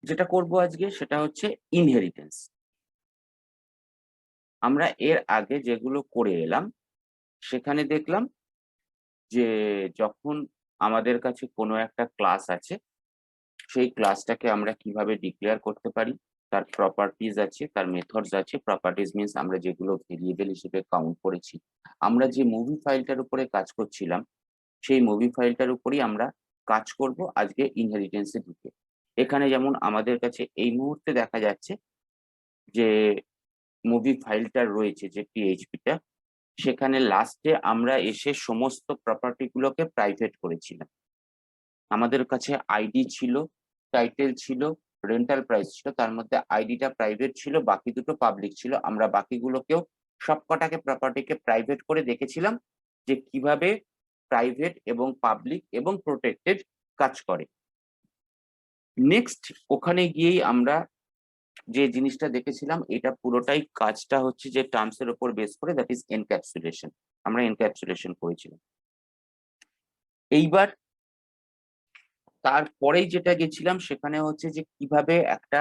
যেটা করব আজকে সেটা হচ্ছে ইনহেরিটেন্স। আমরা এর আগে যেগুলো করে এলাম সেখানে দেখলাম যে যখন আমাদের কাছে কোনো একটা ক্লাস আছে, সেই ক্লাসটাকে আমরা কিভাবে ডিক্লেয়ার করতে পারি, তার প্রপার্টিজ আছে, তার মেথডস আছে। প্রপার্টিজ মিনস আমরা যেগুলো ভেরিয়েবল হিসেবে কাউন্ট করেছি। আমরা যে মুভি ফাইলটার উপরে কাজ করছিলাম সেই মুভি ফাইলটার উপরেই আমরা কাজ করব আজকে ইনহেরিটেন্সে ঢুকে। এখানে যেমন আমাদের কাছে এই মুহূর্তে দেখা যাচ্ছে যে মুভি ফাইলটা রয়েছে, যে পিএইচপিটা, সেখানে লাস্টে আমরা এসে সমস্ত প্রপার্টি গুলোকে প্রাইভেট করেছিলাম। আমাদের কাছে আইডি ছিল, টাইটেল ছিল, রেন্টাল প্রাইস ছিল, তার মধ্যে আইডিটা প্রাইভেট ছিল, বাকি দুটো পাবলিক ছিল। আমরা বাকিগুলোকেও সবকটাকে প্রপার্টিকে প্রাইভেট করে দেখেছিলাম যে কিভাবে প্রাইভেট এবং পাবলিক এবং প্রোটেক্টেড কাজ করে। নেক্সট ওখানে গিয়েই আমরা যে জিনিসটা দেখেছিলাম, এটা পুরোটাই কাজটা হচ্ছে যে টার্মস এর উপর বেস করে, দ্যাট ইজ এনক্যাপসুলেশন। আমরা এনক্যাপসুলেশন করেছিলাম। এইবার তারপরেই যেটা গেছিলাম সেখানে হচ্ছে যে কিভাবে একটা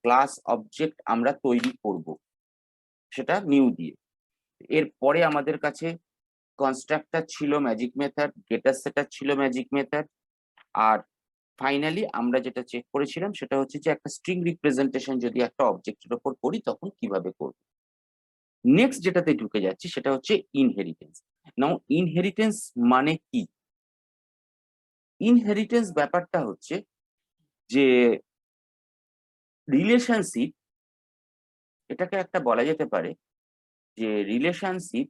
ক্লাস অবজেক্ট আমরা তৈরি করব, সেটা নিউ দিয়ে। এরপরে আমাদের কাছে কনস্ট্রাক্টর ছিল ম্যাজিক মেথড, গেটার সেটার ছিল ম্যাজিক মেথড, আর ফাইনালি আমরা যেটা চেক করেছিলাম সেটা হচ্ছে যে একটা স্ট্রিং রিপ্রেজেন্টেশন যদি একটা অবজেক্টের উপর করি তখন কিভাবে করব। নেক্সট যেটাতে ঢুকে যাচ্ছি সেটা হচ্ছে ইনহেরিটেন্স। নাও ইনহেরিটেন্স মানে কি? ইনহেরিটেন্স ব্যাপারটা হচ্ছে যে রিলেশনশিপ, এটাকে একটা বলা যেতে পারে যে relationship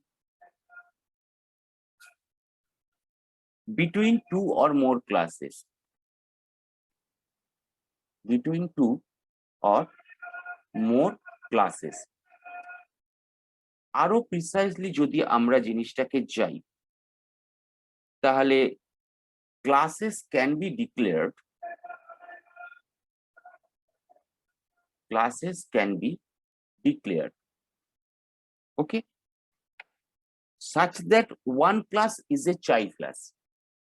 between two or more classes, between two or more classes. আরো প্রিসাইজলি যদি আমরা জিনিসটাকে যাই, তাহলে classes can be declared, classes can be declared, okay, such that one class is a child class।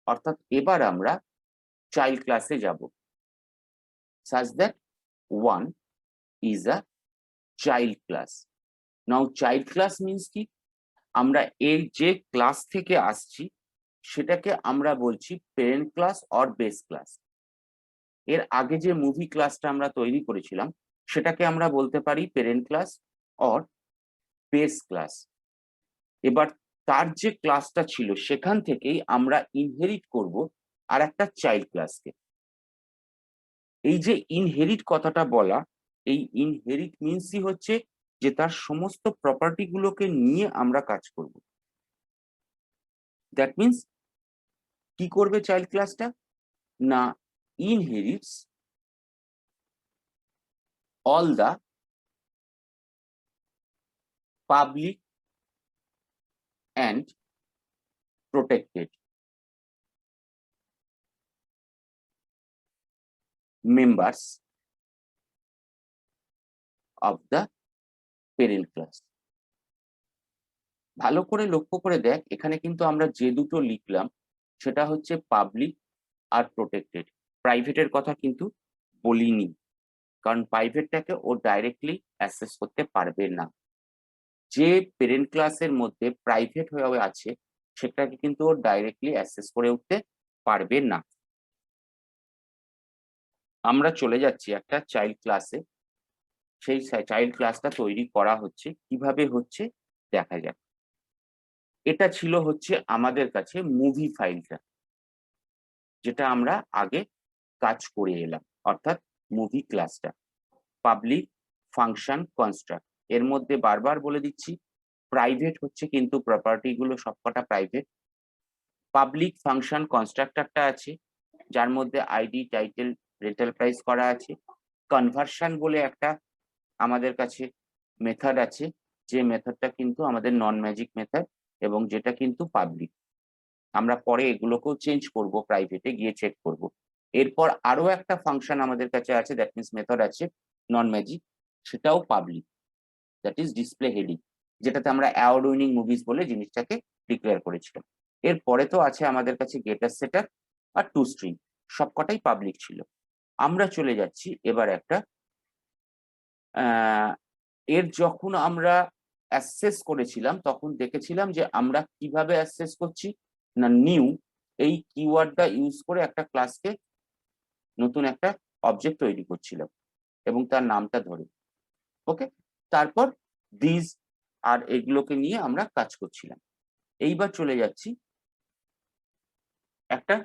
অর্থাৎ এবার আমরা চাইল্ড ক্লাসে যাব, such that one is a child class। Now child class means কি? আমরা এই যে ক্লাস থেকে আসছি সেটাকে আমরা বলছি parent class or base class. এর আগে যে মুভি ক্লাসটা আমরা তৈরি করেছিলাম সেটাকে আমরা বলতে পারি parent class or base class. এবার তার যে ক্লাসটা ছিল সেখান থেকেই আমরা ইনহেরিট করব আর একটা চাইল্ড ক্লাসকে। এই যে ইনহেরিট কথাটা বলা, এই ইনহেরিট মিন্সই হচ্ছে যে তার সমস্ত প্রপার্টি গুলোকে নিয়ে আমরা কাজ করব। দ্যাট মিন্স কি করবে চাইল্ড ক্লাসটা? না, inherits all the public and protected members of the parent class। ভালো করে লক্ষ্য করে দেখ, এখানে কিন্তু আমরা যে দুটো লিখলাম সেটা হচ্ছে পাবলিক আর প্রোটেক্টেড। প্রাইভেটের কথা কিন্তু বলিনি, কারণ প্রাইভেটটাকে ও ডাইরেক্টলি অ্যাক্সেস করতে পারবে না। যে প্যারেন্ট ক্লাসের মধ্যে প্রাইভেট হয়ে আছে সেটাকে কিন্তু ও ডাইরেক্টলি অ্যাক্সেস করে উঠতে পারবে না। আমরা চলে যাচ্ছি একটা চাইল্ড ক্লাসে। সেই চাইল্ড ক্লাসটা তৈরি করা হচ্ছে, কিভাবে হচ্ছে দেখা যাক। এটা ছিল হচ্ছে আমাদের কাছে মুভি ফাইলটা, যেটা আমরা আগে কাজ করে এলাম, অর্থাৎ মুভি ক্লাসটা। পাবলিক ফাংশন কনস্ট্রাক্ট, এর মধ্যে বারবার বলে দিচ্ছি প্রাইভেট হচ্ছে কিন্তু প্রপার্টি গুলো সবকটা প্রাইভেট। পাবলিক ফাংশন কনস্ট্রাক্টরটা আছে যার মধ্যে আইডি, টাইটেল, রেন্টাল প্রাইস করা আছে। কনভার্সন বলে একটা আমাদের কাছে মেথড আছে, যে মেথডটা কিন্তু আমাদের নন ম্যাজিক মেথড এবং যেটা কিন্তু পাবলিক। আমরা পরে এগুলোকেও চেঞ্জ করব, প্রাইভেটে গিয়ে চেক করব। এরপর আরো একটা ফাংশন আমাদের কাছে আছে, দ্যাট মিন্স মেথড আছে নন ম্যাজিক, সেটাও public, that is display heading, যেটাতে আমরা অ্যাওয়ার্ড উইনিং মুভিজ বলে জিনিসটাকে ডিক্লেয়ার করেছিলাম। এরপরে তো আছে আমাদের কাছে গেটার সেটার আর টু স্ট্রিং, সবকটাই পাবলিক ছিল। আমরা চলে যাচ্ছি এবার একটা এর যখন আমরা অ্যাসেস করেছিলাম তখন দেখেছিলাম যে আমরা কিভাবে অ্যাসেস করছি না নিউ এই কিওয়ার্ডটা ইউজ করে একটা ক্লাসকে নতুন একটা অবজেক্ট তৈরি করছিলাম এবং তার নামটা ধরে। ওকে, তারপর দিস আর এগুলোকে নিয়ে আমরা কাজ করছিলাম। এইবার চলে যাচ্ছি একটা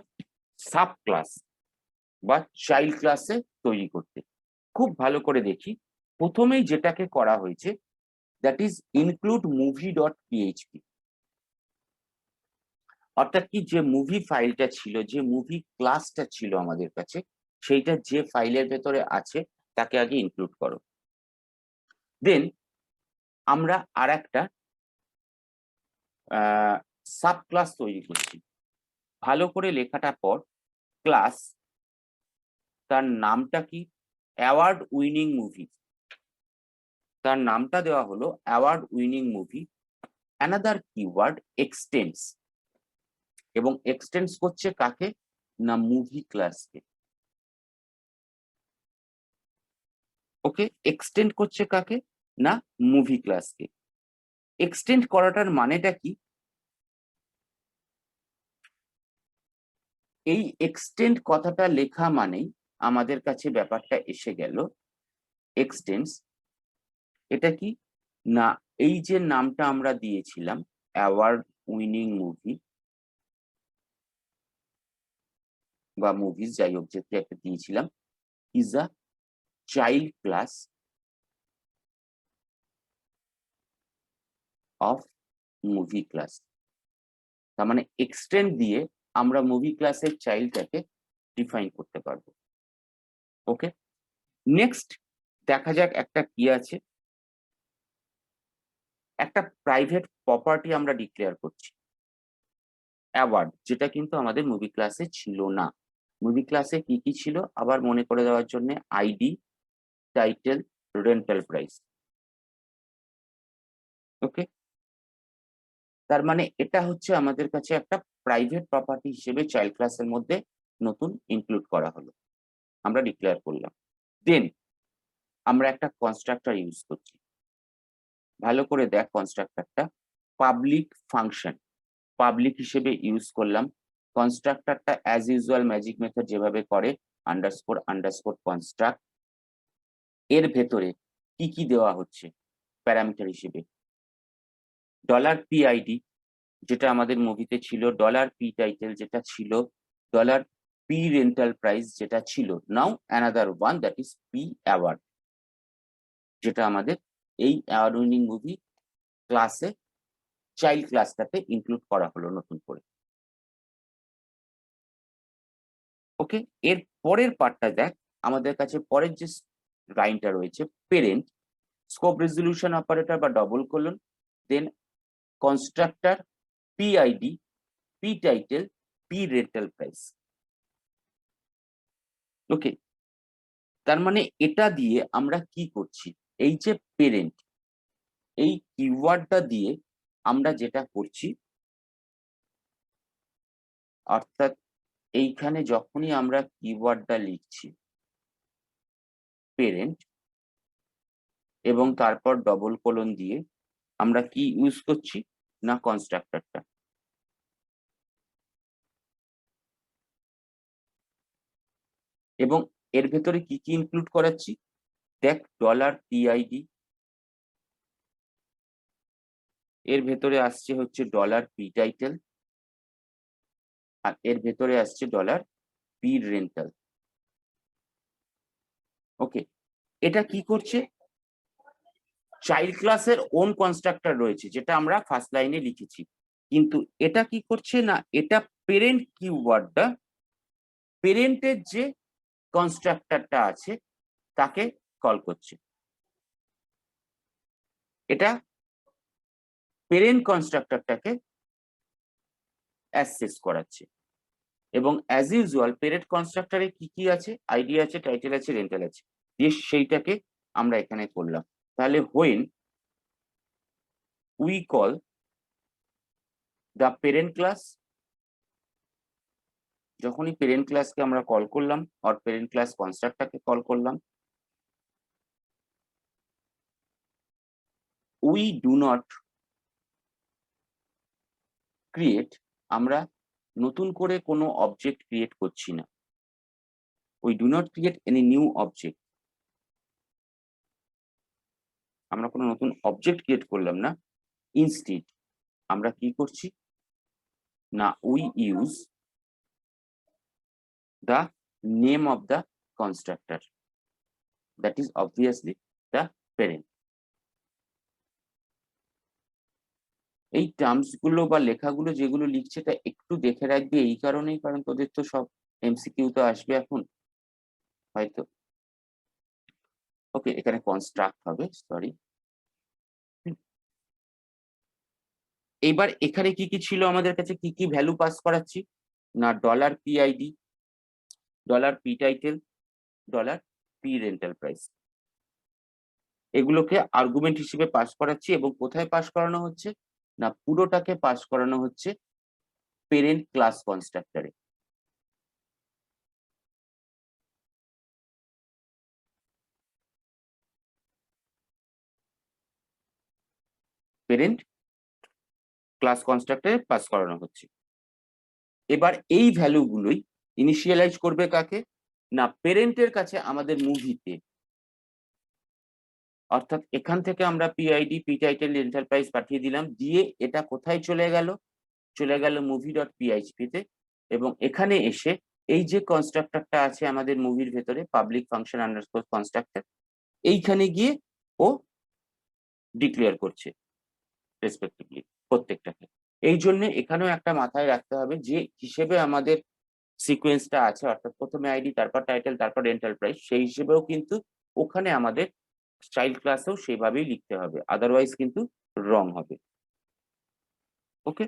সাব ক্লাস বা চাইল্ড ক্লাসে তৈরি করতে। খুব ভালো করে দেখি, প্রথমেই যেটাকে করা হয়েছে that is include movie dot PHP. অর্থাৎ কি, যে মুভি ফাইলটা ছিল, যে মুভি ক্লাসটা ছিল আমাদের কাছে, সেইটা যে ফাইলের ভেতরে আছে তাকে আগে ইনক্লুড করো। দেন আমরা আর একটা সাব ক্লাস তৈরি করছি। ভালো করে লেখাটা পর, ক্লাস, তার নামটা কি, অ্যাওয়ার্ড উইনিং মুভি, তার নামটা দেওয়া হলো award winning movie. Another keyword extends, এবং এক্সটেন্স করছে কাকে না মুভি ক্লাসকে। ওকে, এক্সটেন্ড করছে কাকে না মুভি ক্লাসকে। এক্সটেন্ড করাটার মানেটা কি, এই এক্সটেন্ড কথাটা লেখা মানেই আমাদের কাছে ব্যাপারটা এসে গেল এক্সটেন্স। এটা কি না, এই যে নামটা আমরা দিয়েছিলাম অ্যাওয়ার্ড উইনিং মুভি বা মুভিজ, যাই হোক যে একটা দিয়েছিলাম, is a child class of movie class. তার মানে এক্সটেন্ড দিয়ে আমরা মুভি ক্লাসের চাইল্ডটাকে ডিফাইন করতে পারবো। ওকে, নেক্সট দেখা যাক একটা কি আছে, একটা প্রাইভেট প্রপার্টি আমরা ডিক্লেয়ার করছি অ্যাওয়ার্ড, যেটা কিন্তু আমাদের মুভি ক্লাসে ছিল না। মুভি ক্লাসে কি কি ছিল আবার মনে করে দেওয়ার জন্য, ID, title, rental price. Okay, তার মানে এটা হচ্ছে আমাদের কাছে একটা প্রাইভেট প্রপার্টি হিসেবে চাইল্ড ক্লাসের মধ্যে নতুন ইনক্লুড করা হলো, আমরা ডিক্লেয়ার করলাম। দেন আমরা একটা কনস্ট্রাক্টর ইউজ করছি। ভালো করে দেখ কনস্ট্রাক্টরটা পাবলিক ফাংশন, পাবলিক হিসেবে ইউজ করলাম। কনস্ট্রাক্টরটা অ্যাজ ইউজুয়াল ম্যাজিক মেথড যেভাবে করে, আন্ডারস্কোর আন্ডারস্কোর কনস্ট্রাক্ট। এর ভেতরে কি কি দেওয়া হচ্ছে প্যারামিটার হিসেবে, ডলার পিআইডি যেটা আমাদের মুভিতে ছিল, ডলার পি টাইটেল যেটা ছিল, ডলার পি রেন্টাল প্রাইস যেটা ছিল, now another one that is P award, যেটা আমাদের এই অ্যাওয়ার্ড উইনিং মুভি ক্লাসে চাইল্ড ক্লাসটাতে ইনক্লুড করা হলো নতুন করে। ওকে, এর পরের পার্টটা দেখ, আমাদের কাছে পরের যে লাইনটা রয়েছে পেরেন্ট, স্কোপ রেজলিউশন অপারেটর বা double colon, then constructor, PID, P title, P rental price. Okay, তার মানে এটা দিয়ে আমরা কি করছি, এই যে পেরেন্ট এই কিওয়ার্ডটা দিয়ে আমরা যেটা করছি, অর্থাৎ এইখানে যখনই আমরা কিওয়ার্ডটা লিখছি পেরেন্ট এবং তারপর ডবল কোলন দিয়ে, আমরা কি ইউজ করছি না কনস্ট্রাক্টরটা। এবং এর ভেতরে কি কি ইনক্লুড করাচ্ছি দেখ, ডলার পিআইডি, এর ভেতরে আসছে হচ্ছে ডলার পি টাইটেল, আর এর ভেতরে আসছে ডলার পি রেন্টাল। ওকে, এটা কি করছে, চাইল্ড ক্লাসের ওন কনস্ট্রাক্টর রয়েছে যেটা আমরা ফার্স্ট লাইনে লিখেছি, কিন্তু এটা কি করছে না, এটা পেরেন্ট কিওয়ার্ডটা, পেরেন্টের যে কনস্ট্রাক্টরটা আছে তাকে কল করছে। এটা পেরেন্ট কনস্ট্রাক্টরটাকে অ্যাক্সেস করাচ্ছে। এবং অ্যাজ ইউজুয়াল পেরেন্ট কনস্ট্রাক্টরে কি কি আছে, আইডি আছে, টাইটেল আছে, রেন্টাল আছে, দিয়ে সেইটাকে আমরা এখানে করলাম। তাহলে when we call the parent class যখনই প্যারেন্ট ক্লাসকে আমরা কল করলাম আর প্যারেন্ট ক্লাস কনস্ট্রাক্টরকে কল করলাম, উই ডু নট ক্রিয়েট, আমরা নতুন করে কোনো অবজেক্ট ক্রিয়েট করছি না। We do not create any new object, আমরা কোনো নতুন অবজেক্ট ক্রিয়েট করলাম না। ইনস্টিড আমরা কি করছি না, we use the name of the constructor, that is obviously the parent. এই টার্মস গুলো বা লেখাগুলো যেগুলো লিখছে তা একটু দেখে রাখবে, এই কারণেই, কারণ তোদের তো সব এমসিকিউ তো আসবে এখন হয়তো। ওকে, এখানে কনস্ট্রাক্ট হবে, সরি। এবার এখানে কি কি ছিল আমাদের কাছে, কি কি ভ্যালু পাস করাচ্ছি না, dollar PID, dollar P title, dollar P rental price, এগুলোকে আর্গুমেন্ট হিসেবে পাস করাচ্ছি। এবং কোথায় পাস করানো হচ্ছে না, পুরোটাকে পাস করানো হচ্ছে প্যারেন্ট ক্লাস কনস্ট্রাক্টরে। প্যারেন্ট ক্লাস কনস্ট্রাক্টরে পাস করানো হচ্ছে। এবার এই ভ্যালুগুলোই ইনিশিয়ালাইজ করবে কাকে না, প্যারেন্টের কাছে আমাদের মুভিতে। অর্থাৎ এখান থেকে আমরা PID, P title, rental price পাঠিয়ে দিলাম, দিয়ে এটা কোথায় চলে গেল, চলে গেল মুভি ডট পিএইচপি তে। এবং এখানে এসে এই যে কনস্ট্রাক্টরটা আছে আমাদের মুভির ভেতরে, পাবলিক ফাংশন আন্ডারস্কোর কনস্ট্রাক্টর, এইখানে গিয়ে ও ডিক্লেয়ার করছে রেসপেক্টিভলি প্রত্যেকটাকে। এই জন্য এখানেও একটা মাথায় রাখতে হবে যে হিসেবে আমাদের সিকোয়েন্সটা আছে, অর্থাৎ প্রথমে আইডি, তারপর টাইটেল, তারপর রেন্টাল প্রাইস, সেই হিসেবেও কিন্তু ওখানে আমাদের চাইল্ড ক্লাসেও সেভাবেই লিখতে হবে, আদারওয়াইজ কিন্তু রং হবে। ওকে,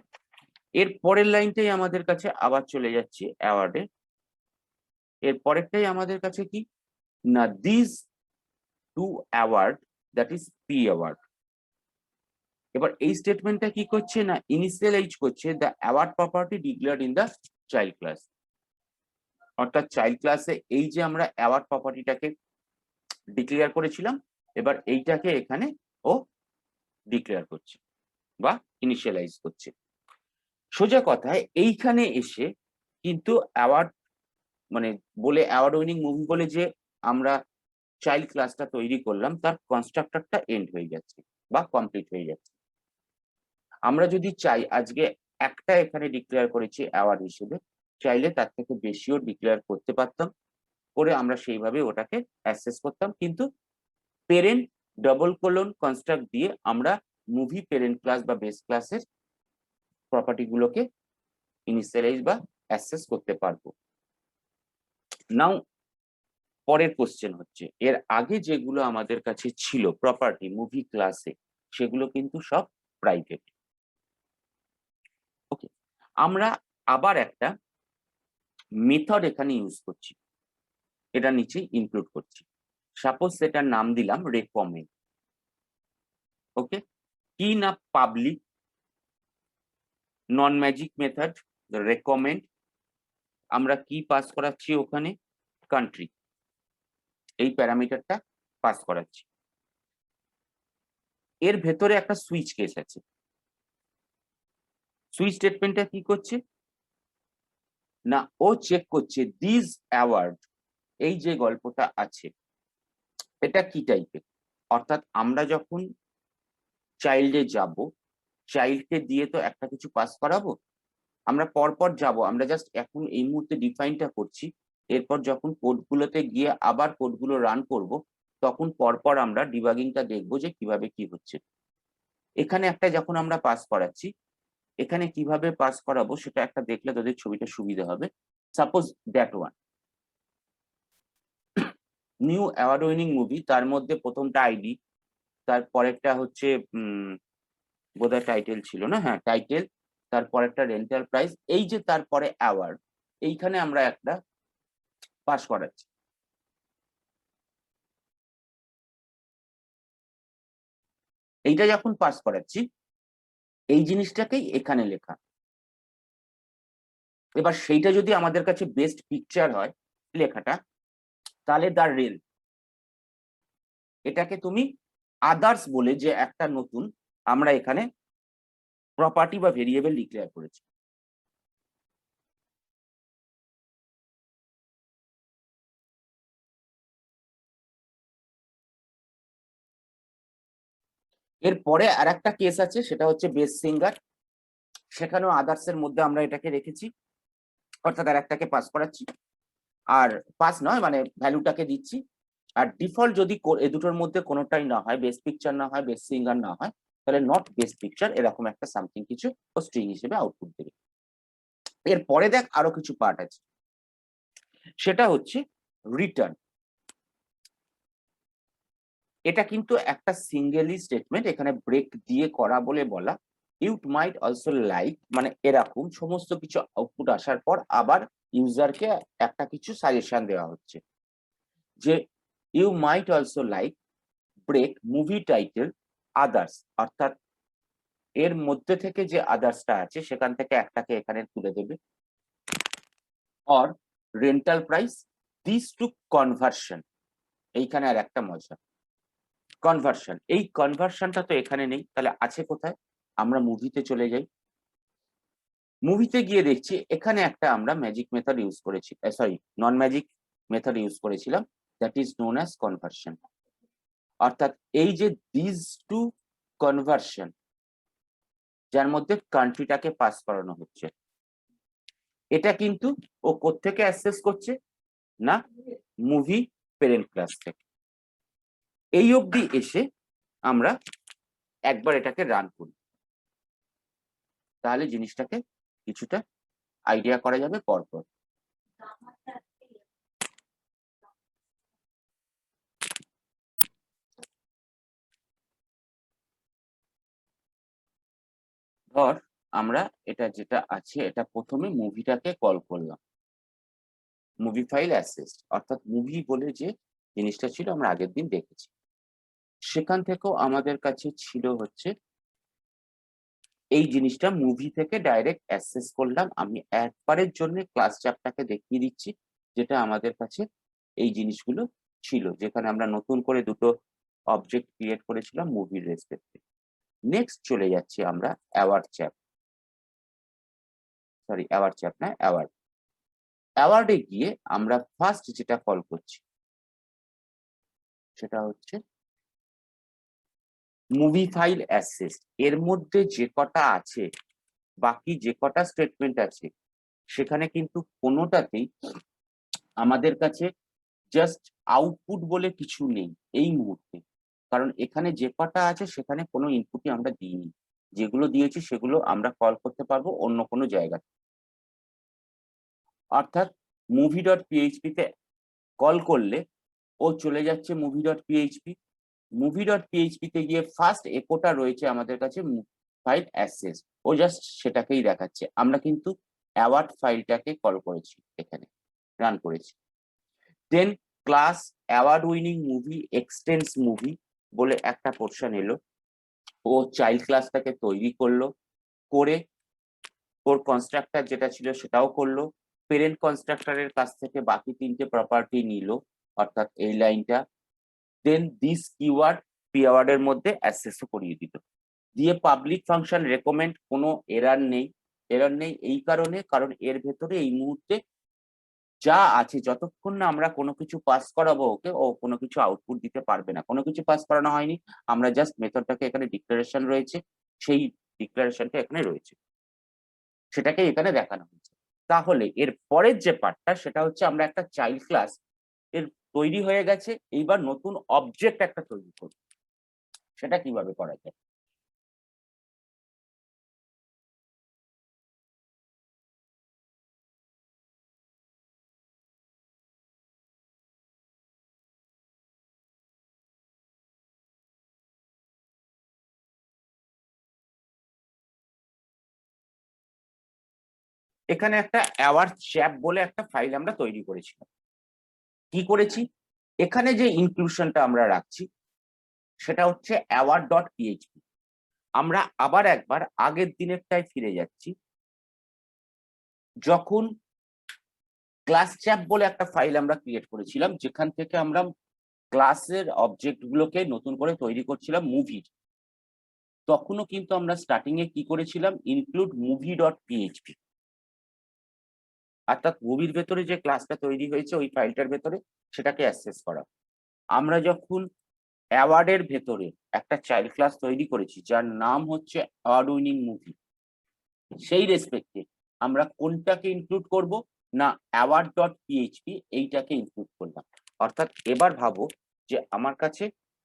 এর পরের লাইনটাই আমাদের কাছে আবার চলে যাচ্ছি অ্যাওয়ার্ডে। এর পরেরটাই আমাদের কাছে কি না, this to award, that is P award. এবার এই স্টেটমেন্টটা কি করছে না, ইনিশিয়ালাইজ করছে the award property declared in the child class. অর্থাৎ চাইল্ড ক্লাসে এই যে আমরা অ্যাওয়ার্ড প্রপার্টিটাকে ডিক্লেয়ার করেছিলাম, এবার এইটাকে এখানে ও ডিক্লেয়ার করছে বা ইনিশিয়ালাইজ করছে। সোজা কথায় এইখানে এসে কিন্তু অ্যাওয়ার্ড মানে বলে, অ্যাওয়ার্ড উইনিং মুভি বলে যে আমরা চাইল্ড ক্লাসটা তৈরি করলাম, তার কনস্ট্রাক্টরটা এন্ড হয়ে যাচ্ছে বা কমপ্লিট হয়ে যাচ্ছে। আমরা যদি চাই, আজকে একটা এখানে ডিক্লেয়ার করেছি অ্যাওয়ার্ড হিসেবে, চাইলে তার থেকে বেশিও ডিক্লেয়ার করতে পারতাম, করে আমরা সেইভাবে ওটাকে অ্যাসেস করতাম। কিন্তু পেরেন্ট ডবল কোলন কনস্ট্রাক্ট দিয়ে আমরা মুভি পেরেন্ট ক্লাস বা বেস ক্লাসের প্রপার্টি গুলোকে ইনিশিয়ালাইজ বা অ্যাসেস করতে পারবো। নাও পরের কোশ্চেন হচ্ছে, এর আগে যেগুলো আমাদের কাছে ছিল প্রপার্টি মুভি ক্লাসে, সেগুলো কিন্তু সব প্রাইভেট। ওকে, আমরা আবার একটা মেথড এখানে ইউজ করছি, এটা নিচে ইনক্লুড করছি। সাপোজ সেটার নাম দিলাম রেকমেন্ড। ওকে, কি না, পাবলিক নন ম্যাজিক মেথড রেকমেন্ড, আমরা কি পাস করাচ্ছি ওখানে, কান্ট্রি, এই প্যারামিটারটা পাস করাচ্ছি। এর ভেতরে একটা সুইচ কেস আছে। সুইচ স্টেটমেন্টটা কি করছে না, ও চেক করছে দিস অ্যাওয়ার্ড, এই যে গল্পটা আছে এটা কি টাইপের। অর্থাৎ আমরা যখন চাইল্ডে যাব, চাইল্ডকে দিয়ে তো একটা কিছু পাস করাবো, আমরা পরপর যাব, আমরা জাস্ট এখন এই মুহূর্তে ডিফাইনটা করছি। এরপর যখন কোডগুলোতে গিয়ে আবার কোডগুলো রান করব, তখন পরপর আমরা ডিবাগিংটা দেখবো যে কিভাবে কি হচ্ছে। এখানে একটা যখন আমরা পাস করাচ্ছি, এখানে কিভাবে পাস করাবো সেটা একটা দেখলে তোদের ছবিটা সুবিধা হবে। Suppose that one knew award winning movie, তার মধ্যে প্রথমটা আইডি, তার পরেরটা হচ্ছে বোধহয় টাইটেল ছিল না, হ্যাঁ টাইটেল, তারপর একটা রেন্টাল প্রাইস, এই যে তারপরে অ্যাওয়ার্ড, এইখানে আমরা একটা পাস করাচ্ছি। এইটা যখন পাস করাচ্ছি, এই জিনিসটাকেই এখানে লেখা। এবার সেইটা যদি আমাদের কাছে বেস্ট পিকচার হয় লেখাটা, তাহলে দ্য রেল, এটাকে তুমি আদার্স বলে যে একটা নতুন আমরা এখানে প্রপার্টি বা ভেরিয়েবল ডিক্লেয়ার করেছি। এরপরে আর একটা কেস আছে, সেটা হচ্ছে বেস্ট সিঙ্গার। সেখানেও আদার্স এর মধ্যে আমরা এটাকে রেখেছি, অর্থাৎ আর একটাকে পাস করাচ্ছি, আর পাস নয় মানে ভ্যালুটাকে দিচ্ছি। আর ডিফল্ট যদি এ দুটোর মধ্যে কোনোটাই না হয়, বেস্ট পিকচার না হয়, বেস্ট সিঙ্গার না হয়, তাহলে নট বেস্ট পিকচার এরকম একটা সামথিং কিছু ও স্ট্রিং হিসেবে আউটপুট দেবে। এরপরে দেখ আরো কিছু পার্ট আছে, সেটা হচ্ছে রিটার্ন। এটা কিন্তু একটা সিঙ্গেলই স্টেটমেন্ট, এখানে ব্রেক দিয়ে করা বলে বলা। ইউ মাইট অলসো লাইক, মানে এরকম সমস্ত কিছু আউটপুট আসার পর আবার ইউজারকে একটা কিছু সাজেশন দেওয়া হচ্ছে যে you might also like break movie title others, অর্থাৎ এর মধ্যে থেকে যে আদার্সটা আছে সেখান থেকে একটাকে এখানে তুলে দেবে। Or rental price this to conversion, এইখানে আর একটা মজা, কনভার্সন। এই কনভার্সনটা তো এখানে নেই, তাহলে আছে কোথায়? আমরা মুভিতে চলে যাই, মুভিতে গিয়ে দেখছি এখানে একটা আমরা ম্যাজিক মেথড ইউজ করেছি, sorry non magic method use করেছিলাম, that is known as conversion. অর্থাৎ এই যে দিস টু কনভার্সন, যার মধ্যে কান্ট্রিটাকে পাস করানো হচ্ছে, এটা কিন্তু ও কোত্থেকে অ্যাক্সেস করছে না, মুভি প্যারেন্ট ক্লাস থেকে। এই অবধি এসে আমরা একবার এটাকে রান করি, তাহলে জিনিসটাকে কিছুটা আইডিয়া করা যাবে পরপর। ধর আমরা এটা যেটা আছে, এটা প্রথমে মুভিটাকে কল করলাম, মুভি ফাইল অ্যাসেস, অর্থাৎ মুভি বলে যে জিনিসটা ছিল আমরা আগের দিন দেখেছি। সেখান থেকেও আমাদের কাছে ছিল হচ্ছে এই জিনিসটা, মুভি থেকে ডাইরেক্ট অ্যাক্সেস করলাম। আমি একবারের জন্য ক্লাস চ্যাপটাকে দেখিয়ে দিচ্ছি, যেটা আমাদের কাছে এই জিনিসগুলো ছিল, যেখানে আমরা নতুন করে দুটো অবজেক্ট ক্রিয়েট করেছিলাম মুভির রেসপেক্টে। নেক্সট চলে যাচ্ছি আমরা award chap, sorry award chap না, অ্যাওয়ার্ড। অ্যাওয়ার্ডে গিয়ে আমরা ফার্স্ট যেটা কল করছি সেটা হচ্ছে মুভি ফাইল অ্যাক্সেস। এর মধ্যে যে কটা আছে, বাকি যে কটা স্টেটমেন্ট আছে, সেখানে কিন্তু কোনোটাতেই আমাদের কাছে জাস্ট আউটপুট বলে কিছু নেই এই মুহূর্তে, কারণ এখানে যে কটা আছে সেখানে কোনো ইনপুটই আমরা দিইনি। যেগুলো দিয়েছি সেগুলো আমরা কল করতে পারবো অন্য কোনো জায়গাতে, অর্থাৎ মুভি ডট পিএইচপি তে কল করলে ও চলে যাচ্ছে movie dot PHP, movie dot PHP তে গিয়ে ফার্স্ট একোটা রয়েছে আমাদের কাছে ফাইল অ্যাক্সেস, ও জাস্ট সেটাকেই দেখাচ্ছে। আমরা কিন্তু অ্যাওয়ার্ড ফাইলটাকে কল করেছি, এখানে রান করেছি। দেন class award winning movie এক্সটেন্স movie বলে একটা পোর্শন এলো, ও চাইল্ড ক্লাসটাকে তৈরি করলো, করে ওর কনস্ট্রাক্টর যেটা ছিল সেটাও করলো, পেরেন্ট কনস্ট্রাক্টরের কাছ থেকে বাকি তিনটে প্রপার্টি নিল, অর্থাৎ এই লাইনটা। দেন দিস কিওয়ার্ড পিওয়ার্ড এর মধ্যে অ্যাক্সেসও করিয়ে দিল, দিয়ে পাবলিক ফাংশন রেকমেন্ড, কোনো এরার নেই। এরার নেই এই কারণে, কারণ এর ভেতরে এই মুহূর্তে যা আছে, যতক্ষণ না আমরা কোনো কিছু পাস করাবো ওকে, ও কোনো কিছু আউটপুট দিতে পারবে না। কোনো কিছু পাস করানো হয়নি, আমরা জাস্ট মেথডটাকে এখানে ডিক্লারেশন রয়েছে, সেই ডিক্লারেশনটা এখানে রয়েছে, সেটাকে এখানে দেখানো হয়েছে। তাহলে এর পরের যে পার্টটা, সেটা হচ্ছে আমরা একটা চাইল্ড ক্লাস এর তৈরি হয়ে গেছে, এইবার নতুন অবজেক্ট একটা তৈরি করব। সেটা কিভাবে করা যায়? এখানে একটা অ্যাওয়ার্ড চ্যাপ বলে একটা ফাইল আমরা তৈরি করেছিলাম। কি করেছি, এখানে যে ইনক্লুশনটা আমরা রাখছি সেটা হচ্ছে অ্যাওয়ার্ড ডট পিএইচপি। আমরা আবার একবার আগের দিনেরটায় ফিরে যাচ্ছি, যখন ক্লাস চ্যাপ বলে একটা ফাইল আমরা ক্রিয়েট করেছিলাম, যেখান থেকে আমরা ক্লাসের অবজেক্ট গুলোকে নতুন করে তৈরি করছিলাম মুভির, তখনও কিন্তু আমরা স্টার্টিং এ কি করেছিলাম, ইনক্লুড মুভি ডট পিএইচপি, অর্থাৎ মুভির ভেতরে যে ক্লাসটা তৈরি হয়েছে ওই ফাইলটার ভেতরে সেটাকে অ্যাক্সেস করা। আমরা যখন অ্যাওয়ার্ডের ভেতরে একটা চাইল্ড ক্লাস তৈরি করেছি যার নাম হচ্ছে অ্যাওয়ার্ড উইনিং মুভি, সেই রেসপেক্টে আমরা কোনটাকে ইনক্লুড করব না, অ্যাওয়ার্ড ডট পিএইচপি এইটাকে ইনক্লুড করলাম। অর্থাৎ এবার ভাবো যে আমার কাছে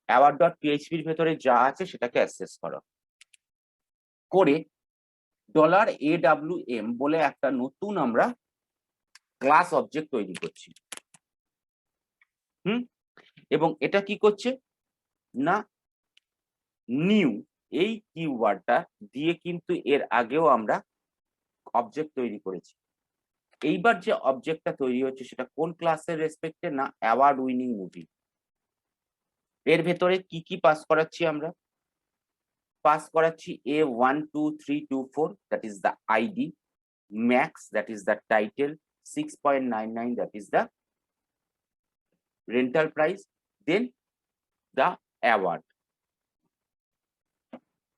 অ্যাওয়ার্ড ডট পিএইচপির ভেতরে যা আছে সেটাকে অ্যাক্সেস করো করে $AWM বলে একটা নতুন আমরা ক্লাস অবজেক্ট তৈরি করছি। এবং এটা কি করছে না, নিউ এই কিওয়ার্ডটা দিয়ে কিন্তু এর আগেও আমরা অবজেক্ট তৈরি করেছি। এইবার যে অবজেক্টটা তৈরি হচ্ছে সেটা কোন ক্লাসের রেসপেক্টে না, অ্যাওয়ার্ড উইনিং মুভি। এর ভেতরে কি কি পাস করাচ্ছি আমরা, পাস করাচ্ছি A12324 that is the ID, max that is the title, 6.99 that is the rental price, then the award.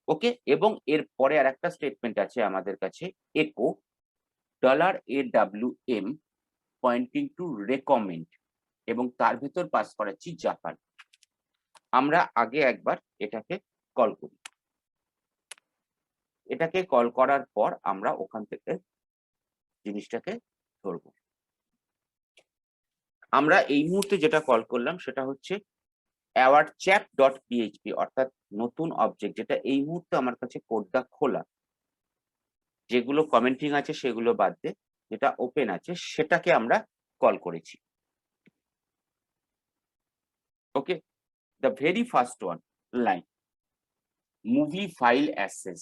Okay, এবং এর পরে আর একটা স্টেটমেন্ট আছে আমাদের কাছে, একো $AWM পয়েন্টিং টু রেকমেন্ড, এবং তার ভেতর পাস করাচ্ছি জাপান। আমরা আগে একবার এটাকে কল করি। এটাকে কল করার পর আমরা ওখান থেকে জিনিসটাকে ধরবো। আমরা এই মুহূর্তে যেটা কল করলাম সেটা হচ্ছে অ্যাওয়ার্ড চ্যাপ ডট পিএইচপি, অর্থাৎ নতুন অবজেক্ট, যেটা এই মুহূর্তে আমার কাছে কোডটা খোলা, যেগুলো কমেন্টিং আছে সেগুলো বাদ দিয়ে যেটা ওপেন আছে সেটাকে আমরা কল করেছি। Okay, the very first one line, movie file access।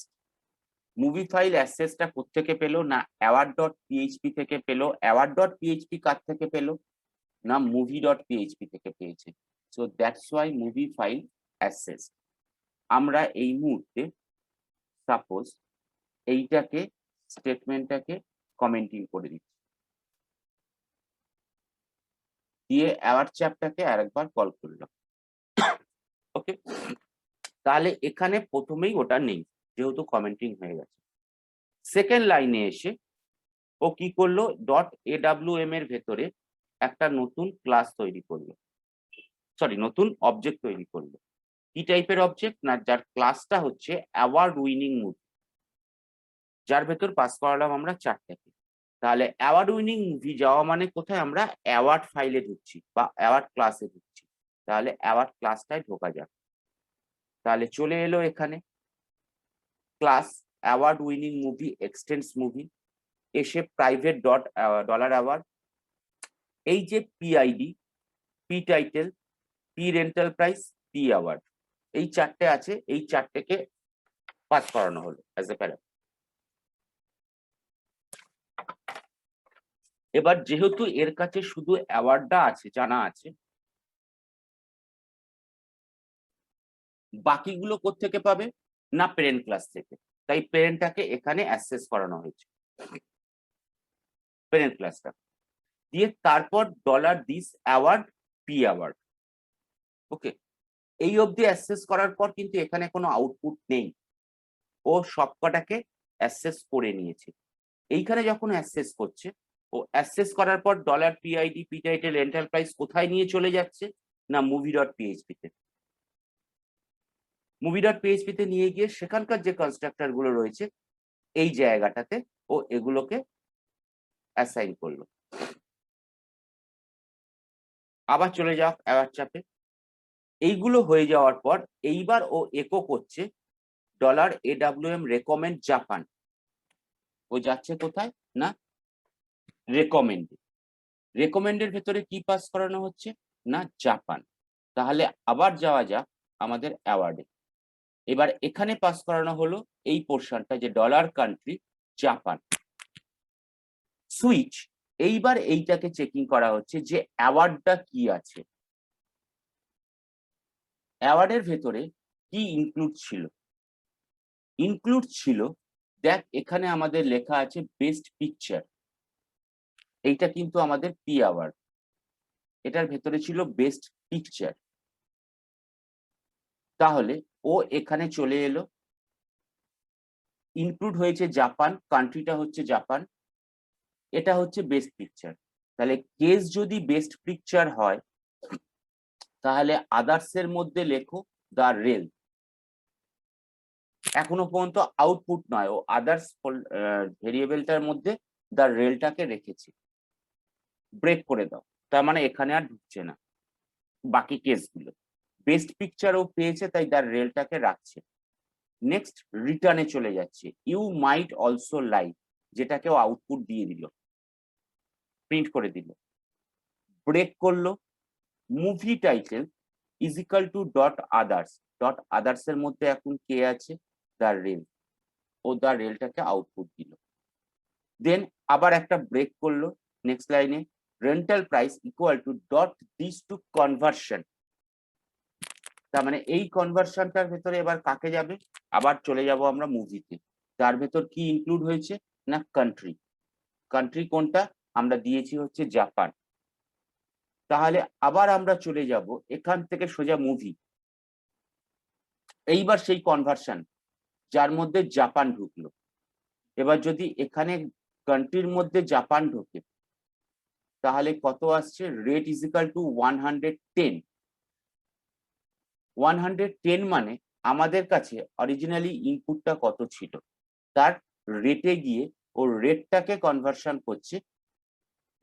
Movie file অ্যাক্সেসটা কোত্থেকে পেলো না, অ্যাওয়ার্ড ডট পিএইচপি থেকে পেলো। অ্যাওয়ার্ড ডট পিএইচপি কার থেকে পেলো না, মুভি ডট পিএইচপি থেকে পেয়েছে। So that's why movie file access. আমরা এই মুহূর্তে সাপোজ এইটাকে স্টেটমেন্টটাকে কমেন্টিং করে দিচ্ছি, দিয়ে অ্যাওয়ার্ড চ্যাপটাকে আরেকবার কল করলাম। ওকে, তাহলে এখানে প্রথমেই ওটা নেই যেহেতু কমেন্টিং হয়ে গেছে। সেকেন্ড লাইনে এসে ও কি করলো, .AWM এর ভেতরে একটা নতুন ক্লাস তৈরি করলো, সরি নতুন অবজেক্ট তৈরি করলো। কি টাইপের অবজেক্ট না, যার ক্লাসটা হচ্ছে অ্যাওয়ার্ড উইনিং মুভি, যার ভেতর পাস করালাম আমরা 4টাকে। তাহলে অ্যাওয়ার্ড উইনিং মুভি যাওয়া মানে কোথায়, আমরা অ্যাওয়ার্ড ফাইলে ঢুকছি বা অ্যাওয়ার্ড ক্লাসে ঢুকছি। তাহলে অ্যাওয়ার্ড ক্লাসটায় ঢোকা যাক। তাহলে চলে এলো এখানে class award winning movie এক্সটেন্স movie, এসে প্রাইভেট $অ্যাওয়ার্ড, এই যে PID, P title, P rental price, P award, এই 4টে আছে, এই 4টেকে পাস করানো হলো অ্যাজ এ প্যারা। এবার যেহেতু এর কাছে শুধু অ্যাওয়ার্ডটা আছে, জানা আছে, বাকিগুলো কোত্থেকে পাবে না, প্যারেন্ট ক্লাস থেকে। তাই প্যারেন্টটাকে এখানে অ্যাক্সেস করানো হয়েছে, প্যারেন্ট ক্লাসটা দিয়ে তারপর $দিস অ্যাওয়ার্ড, পি অ্যাওয়ার্ড। ওকে, এই অবধি অ্যাক্সেস করার পর কিন্তু এখানে কোনো আউটপুট নেই, ও সবকটাকে অ্যাক্সেস করে নিয়েছে। এইখানে যখন অ্যাক্সেস করছে, ও অ্যাক্সেস করার পর $PID, P title, rental price কোথায় নিয়ে চলে যাচ্ছে না, মুভি ডট পিএইচপি তে। মুভি ডট পিএইচপি তে নিয়ে গিয়ে সেখানকার যে কনস্ট্রাক্টর গুলো রয়েছে এই জায়গাটাতে ও এগুলোকে অ্যাসাইন করলো। আবার চলে যাক অ্যাওয়ার্ড চ্যাপে। এইগুলো হয়ে যাওয়ার পর এইবার ও একো করছে $AWM রেকমেন্ড জাপান। ও যাচ্ছে কোথায় না, রেকমেন্ড। রেকমেন্ডের ভেতরে কি পাস করানো হচ্ছে না, জাপান। তাহলে আবার যাওয়া যাক আমাদের অ্যাওয়ার্ডে। এবার এখানে পাস করানো হলো এই পোর্শনটা যে ডলার কান্ট্রি জাপান, সুইচ। এইবার এইটাকে চেকিং করা হচ্ছে যে অ্যাওয়ার্ডটা কি আছে, অ্যাওয়ার্ডের ভেতরে কি ইনক্লুড ছিল। ইনক্লুড ছিল, দেখ এখানে আমাদের লেখা আছে বেস্ট পিকচার, এইটা কিন্তু আমাদের পি অ্যাওয়ার্ড, এটার ভেতরে ছিল বেস্ট পিকচার। তাহলে ও এখানে চলে এলো, ইনক্লুড হয়েছে জাপান, কান্ট্রিটা হচ্ছে জাপান, এটা হচ্ছে বেস্ট পিকচার। তাহলে কেস যদি বেস্ট পিকচার হয় তাহলে আদার্স এর মধ্যে লেখো দ্য রেল। এখনো পর্যন্ত আউটপুট নয়, ও আদার্স ভেরিয়েবলটার মধ্যে দ্য রেলটাকে রেখেছে, ব্রেক করে দাও, তার মানে এখানে আর ঢুকছে না বাকি কেসগুলো। বেস্ট পিকচার ও পেয়েছে তাই দ্য রেলটাকে রাখছে। নেক্সট রিটার্নে চলে যাচ্ছে, ইউ মাইট অলসো লাইক, যেটাকে ও আউটপুট দিয়ে দিল, প্রিন্ট করে দিল। ব্রেক করলো, movie title is equal to dot others, dot others এর মধ্যে এখন কে আছে, দ্য রেল, ও দ্য রেলটাকে আউটপুট দিল। দেন আবার একটা ব্রেক করলো, নেক্সট লাইনে rental price equal to dot this to conversion, তার মানে এই কনভার্সনটার ভেতরে এবার কাকে যাবে, আবার চলে যাব আমরা মুভিতে। তার ভেতর কি ইনক্লুড হয়েছে না কান্ট্রি, কান্ট্রি কোনটা আমরা দিয়েছি হচ্ছে জাপান। তাহলে আবার আমরা চলে যাব এখান থেকে সোজা মুভি, এইবার সেই কনভার্সন যার মধ্যে জাপান ঢুকলো। এবার যদি এখানে কান্ট্রির মধ্যে জাপান ঢোকে তাহলে কত আসছে, রেট ইজ ইকাল টু 110। 110 মানে আমাদের কাছে অরিজিনালি ইনপুটটা কত ছিল, তার রেটে গিয়ে ও রেটটাকে কনভার্সন করছে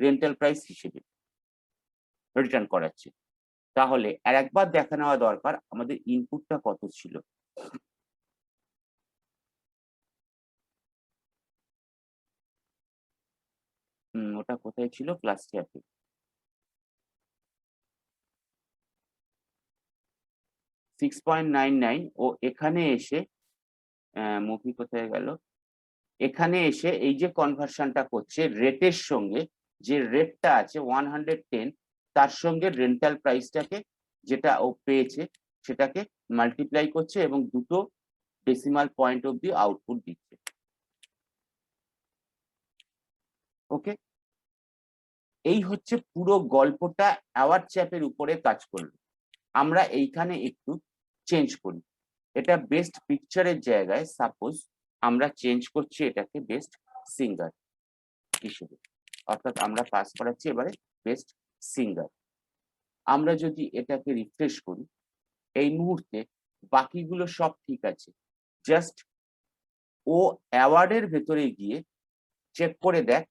রেন্টাল প্রাইস হিসেবে রিটার্ন করাচ্ছে। তাহলে আর একবার দেখা নেওয়া দরকার আমাদের ইনপুটটা কত ছিল। ওটা কোথায় ছিল, ক্লাস চ্যাপে। 6.99 ও এখানে এসে মুভি কোথায় গেল, এখানে এসে এই যে কনভার্সনটা করছে রেটের সঙ্গে, যে রেটটা আছে 110 তার সঙ্গে রেন্টাল প্রাইসটাকে যেটা ও পেয়েছে সেটাকে মাল্টিপ্লাই করছে এবং দুটো ডেসিমাল পয়েন্ট অব্দি আউটপুট দিচ্ছে। ওকে, এই হচ্ছে পুরো গল্পটা অ্যাওয়ার্ড চ্যাপের উপরে কাজ করলো। আমরা এইখানে একটু চেঞ্জ করি, এটা বেস্ট পিকচারের জায়গায় সাপোজ আমরা চেঞ্জ করছি এটাকে বেস্ট সিঙ্গার হিসেবে, অর্থাৎ আমরা পাস করাচ্ছি এবারে বেস্ট সিঙ্গার। আমরা যদি এটাকে রিফ্রেশ করি এই মুহূর্তে বাকিগুলো সব ঠিক আছে, জাস্ট ও অ্যাওয়ার্ডের ভেতরে গিয়ে চেক করে দেখ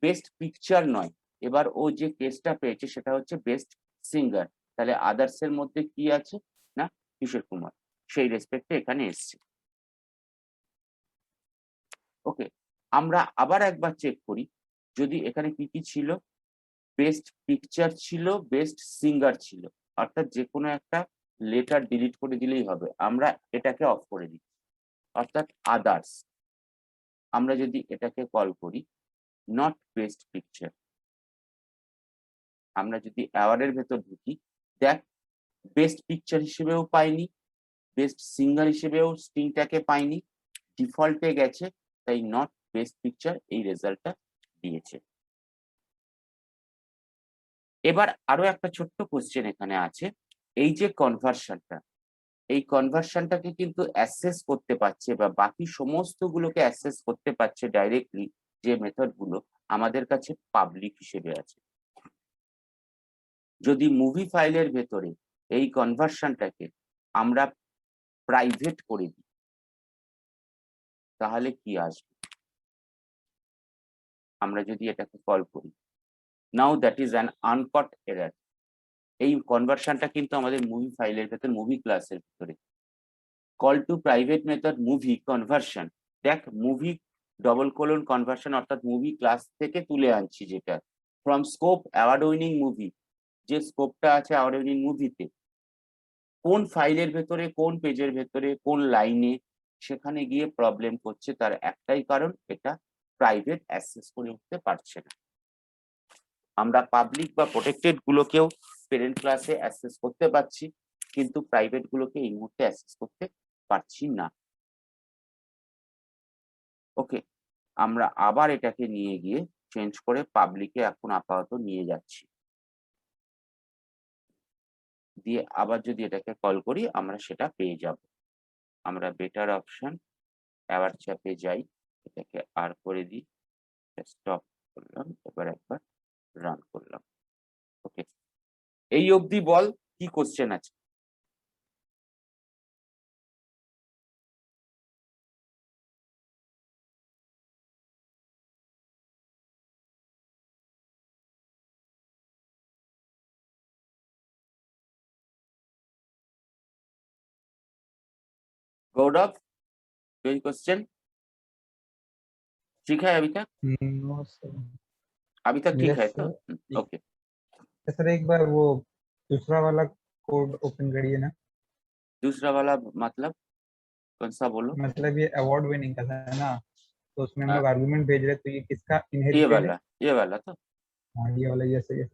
বেস্ট পিকচার নয়, এবার ও যে কেসটা পেয়েছে সেটা হচ্ছে বেস্ট সিঙ্গার। তাহলে আদার্স এর মধ্যে কি আছে না কিশোর কুমার, সেই রেসপেক্টে এখানে এসছে। ওকে, আমরা আবার একবার চেক করি যদি এখানে কি কি ছিল, বেস্ট পিকচার ছিল, বেস্ট সিঙ্গার ছিল, অর্থাৎ যে কোনো একটা লেটার ডিলিট করে দিলেই হবে, আমরা এটাকে অফ করে দিই, অর্থাৎ আদার্স। আমরা যদি এটাকে কল করি নট বেস্ট পিকচার, আমরা যদি অ্যাওয়ার্ডের ভেতর ঢুকি দেখ বেস্ট পিকচার হিসেবেও পাইনি, বেস্ট সিঙ্গার হিসেবেও স্ট্রিংটাকে পাইনি, ডিফল্টে গেছে, তাই নট বেস্ট পিকচার এই রেজাল্টটা দিয়েছে। এবার আরো একটা ছোট্ট কোশ্চেন এখানে আছে, এই যে কনভার্সনটা, এই কনভার্সনটাকে কিন্তু অ্যাসেস করতে পারছে বা বাকি সমস্ত গুলোকে অ্যাসেস করতে পারছে ডাইরেক্টলি যে মেথড গুলো আমাদের কাছে পাবলিক হিসেবে আছে। যদি মুভি ফাইলের ভেতরে এই কনভার্সনটাকে আমরা প্রাইভেট করে দিই তাহলে কি আসবে, আমরা যদি এটাকে কল করি now that is an আনকট error. এই কনভার্সনটা কিন্তু আমাদের মুভি ফাইলের ভেতর মুভি ক্লাসের ভিতরে call to private method movie conversion, দেখ মুভি ডবল কোলন কনভার্সন অর্থাৎ মুভি ক্লাস থেকে তুলে আনছি যেটা from scope award winning movie, যে স্কোপটা আছে অ্যাওয়ার্ড উইনিং মুভিতে কোন ফাইলের ভেতরে কোন পেজের ভেতরে কোন লাইনে সেখানে গিয়ে প্রবলেম করছে, তার একটাই কারণ এটা প্রাইভেট অ্যাক্সেস করে উঠতে পারছে না। আমরা পাবলিক বা প্রোটেক্টেড গুলোকেও পেরেন্ট ক্লাসে অ্যাক্সেস করতে পারছি কিন্তু প্রাইভেট গুলোকে এই মুহূর্তে অ্যাক্সেস করতে পারছি না। ওকে, আমরা আবার এটাকে নিয়ে গিয়ে চেঞ্জ করে পাবলিকে এখন আপাতত নিয়ে যাচ্ছি। দিয়ে আবার যদি এটাকে কল করি আমরা সেটা পেয়ে যাব। আমরা বেটার অপশন অ্যাওয়ার চ্যাপে যাই, এটাকে আর করে দিই, স্টপ করলাম, এবার একবার রান করলাম। ওকে, এই অবধি বল কি কোশ্চেন আছে? गौरव, कोई क्वेश्चन? ठीक है अभी तक? No sir. अभी तक ठीक यस है तो? सर। ओके। सर एक बार वो दूसरा वाला कोड ओपन करिए ना। दूसरा वाला मतलब कौन सा बोलो? मतलब ये अवार्ड विनिंग का था ना, तो उसमें हम आ, लोग आर्गुमेंट भेज रहे, तो ये किसका इनहेरिटेड है? ये वाला तो हाँ ये वाला, यस यस।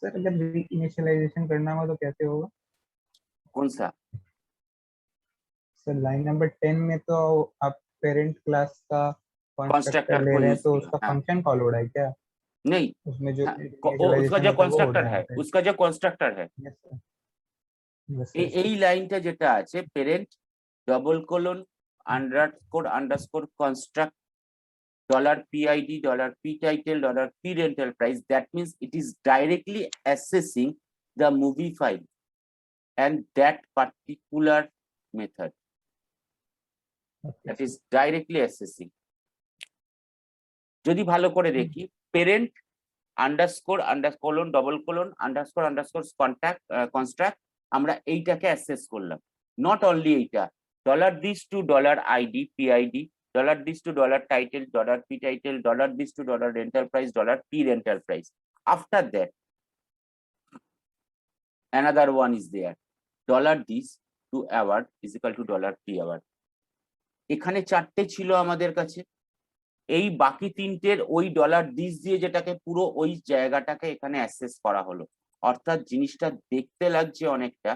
सर अगर इनिशियलाइजेशन करना हो तो कैसे होगा? कौन सा? सर लाइन नंबर 10 में तो आप पेरेंट क्लास का कंस्ट्रक्टर कंस्ट्रक्टर ले को रहे हैं, यूज तो किया, उसका हाँ। फंक्शन कॉल हो रहा है क्या? नहीं, उसमें जो हाँ, उसका इनिशियलाइजेशन जो होता है वो हो कंस्ट्रक्टर रहा है, है? उसका जो कंस्ट्रक्टर है, यस सर। यस এই লাইনটা যেটা আছে, parent double colon underscore construct $PID, $P title, $P rental price. That means it is directly assessing the movie file and that particular method. That is directly assessing. যদি ভালো করে দেখি, parent underscore construct, আমরা এইটাকে assess করলাম। Not only এইটা, $this to $ID PID, $this to $title, $P title, $this to $rental price, $P rental price. After that, another one is there, $this to award is equal to $P award. এখানে চারটে ছিল আমাদের কাছে, এই বাকি তিনটের ওই $দিস দিয়ে যেটাকে পুরো ওই জায়গাটাকে এখানে অ্যাসেস করা হলো। অর্থাৎ জিনিসটা দেখতে লাগছে অনেকটা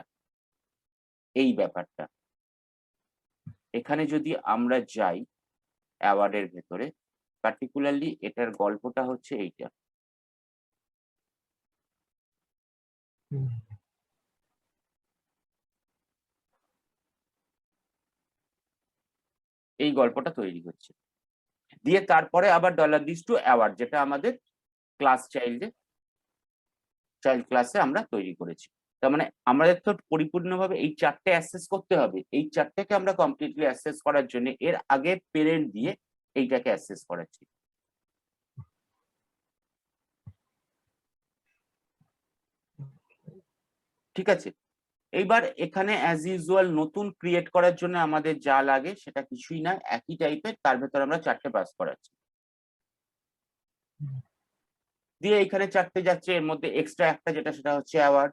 এই ব্যাপারটা। এখানে যদি আমরা যাই অ্যাওয়ার্ডের ভেতরে, পার্টিকুলারলি এটার গল্পটা হচ্ছে এইটা। এই গল্পটা তৈরি হচ্ছে, দিয়ে তারপরে আবার $দিস টু অ্যাওয়ার্ড, যেটা আমাদের চাইল্ড ক্লাসে আমরা তৈরি করেছি। তার মানে আমাদের তো পরিপূর্ণভাবে এই চারটে অ্যাসেস করতে হবে। এই চারটেকে আমরা কমপ্লিটলি অ্যাসেস করার জন্য এর আগে পেরেন্ট দিয়ে এইটাকে অ্যাসেস করাচ্ছি। ঠিক আছে, এইবার এখানে অ্যাজ ইউজুয়াল নতুন ক্রিয়েট করার জন্য আমাদের যা লাগে সেটা কিছুই না, একই টাইপের, তার ভেতর আমরা চারটে পাস করাচ্ছি। দিয়ে এখানে চারটে যাচ্ছে, এর মধ্যে এক্সট্রা একটা যেটা সেটা হচ্ছে অ্যাওয়ার্ড।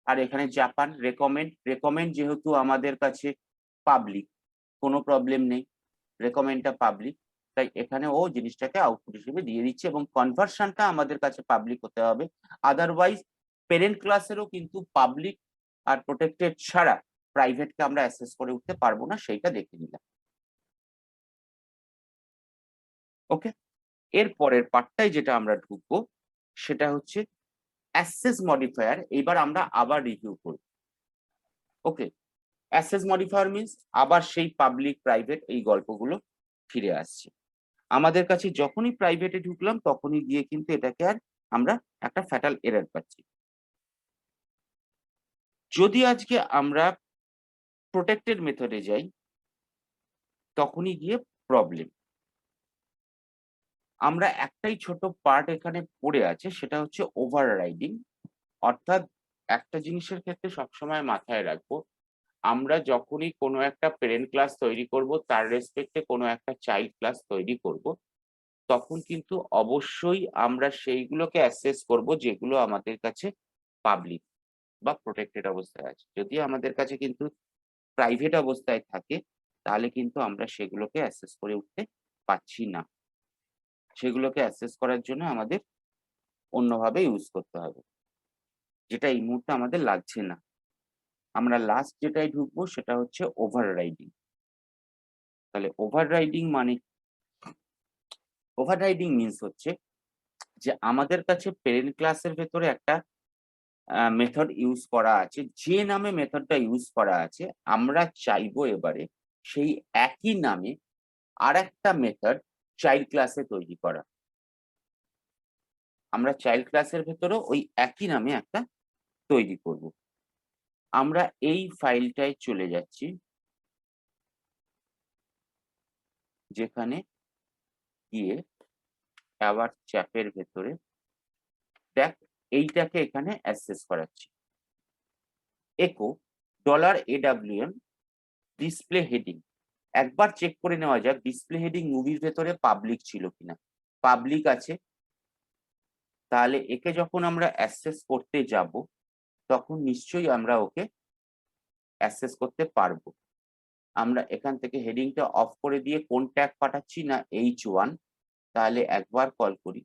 আর এখানে জাপান রেকমেন্ড যেহেতু আমাদের কাছে পাবলিক, কোনো প্রবলেম নেই, রেকমেন্ডটা পাবলিক, তাই এখানে ও জিনিসটাকে আউটপুট হিসেবে দিয়ে দিচ্ছে এবং কনভার্সনটা আমাদের কাছে পাবলিক হতে হবে। আদারওয়াইজ পেরেন্ট ক্লাসেরও কিন্তু পাবলিক আর প্রোটেক্টেড ছাড়া প্রাইভেটকে আমরা অ্যাসেস করে উঠতে পারবো না, সেইটা দেখে নিলাম। ওকে, এর পরের পার্টটাই যেটা আমরা ঢুকবো সেটা হচ্ছে অ্যাসেস মডিফায়ার। এবার আমরা আবার রিভিউ করব। ওকে, অ্যাসেস মডিফায়ার মিন্স আবার সেই পাবলিক প্রাইভেট এই গল্পগুলো ফিরে আসছে আমাদের কাছে। যখনই প্রাইভেটে ঢুকলাম তখনই গিয়ে কিন্তু এটাকে আর আমরা একটা ফ্যাটাল এরর পাচ্ছি। যদি আজকে আমরা প্রোটেক্টেড মেথডে যাই তখনই গিয়ে প্রবলেম। আমরা একটাই ছোট পার্ট এখানে পড়ে আছে, সেটা হচ্ছে ওভাররাইডিং। অর্থাৎ একটা জিনিসের ক্ষেত্রে সবসময় মাথায় রাখবো, আমরা যখনই কোনো একটা পেরেন্ট ক্লাস তৈরি করব, তার রেসপেক্টে কোনো একটা চাইল্ড ক্লাস তৈরি করব, তখন কিন্তু অবশ্যই আমরা সেইগুলোকে অ্যাসেস করব যেগুলো আমাদের কাছে পাবলিক বা প্রোটেক্টেড অবস্থায় আছে। যদি আমাদের কাছে কিন্তু প্রাইভেট অবস্থায় থাকে তাহলে কিন্তু আমরা সেগুলোকে অ্যাক্সেস করে উঠতে পারছি না। সেগুলোকে অ্যাক্সেস করার জন্য আমাদের অন্যভাবে ইউজ করতে হবে, যেটা এই মুহূর্তে আমাদের লাগছে না। আমরা লাস্ট যেটাই ঢুকবো সেটা হচ্ছে ওভাররাইডিং। তাহলে ওভাররাইডিং মিন্স হচ্ছে যে আমাদের কাছে প্যারেন্ট ক্লাসের ভেতরে একটা মেথড ইউজ করা আছে, যে নামে মেথডটা ইউজ করা আছে আমরা চাইবো এবারে সেই একই নামে আরেকটা মেথড চাইল্ড ক্লাসে তৈরি করা। আমরা চাইল্ড ক্লাসের ভেতরেও ওই একই নামে একটা তৈরি করব। আমরা এই ফাইলটায় চলে যাচ্ছি, যেখানে গিয়ে আবার চ্যাপের ভেতরে দেখ এইটাকে এখানে অ্যাক্সেস করাচ্ছি। একো $AWM ডিসপ্লে হেডিং। একবার চেক করে নেওয়া যাক ডিসপ্লে হেডিং মুভির ভেতরে পাবলিক ছিল কিনা। পাবলিক আছে, তাহলে একে যখন আমরা অ্যাক্সেস করতে যাব তখন নিশ্চয়ই আমরা ওকে অ্যাক্সেস করতে পারবো। আমরা এখান থেকে হেডিংটা অফ করে দিয়ে কোন ট্যাগ পাঠাচ্ছি না H1, তাহলে একবার কল করি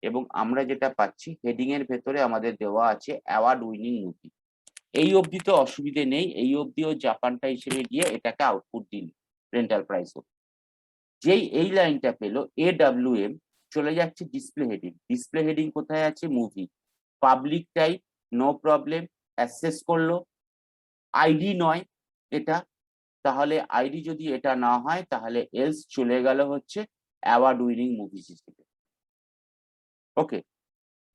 এবং আমরা যেটা পাচ্ছি হেডিং এর ভেতরে আমাদের দেওয়া আছে অ্যাওয়ার্ড উইনিং মুভি। এই অবধি তো অসুবিধে নেই, এই অবধিও জাপানটা হিসেবে গিয়ে এটাকে আউটপুট দিল রেন্টাল প্রাইস। যেই এই লাইনটা পেলো AWM চলে যাচ্ছে ডিসপ্লে হেডিং। ডিসপ্লে হেডিং কোথায় আছে? Movie. Public type, no problem, access করলো। আইডি নয় এটা, তাহলে আইডি যদি এটা না হয় তাহলে এলস চলে গেল হচ্ছে অ্যাওয়ার্ড উইনিং মুভিজ হিসেবে। ওকে,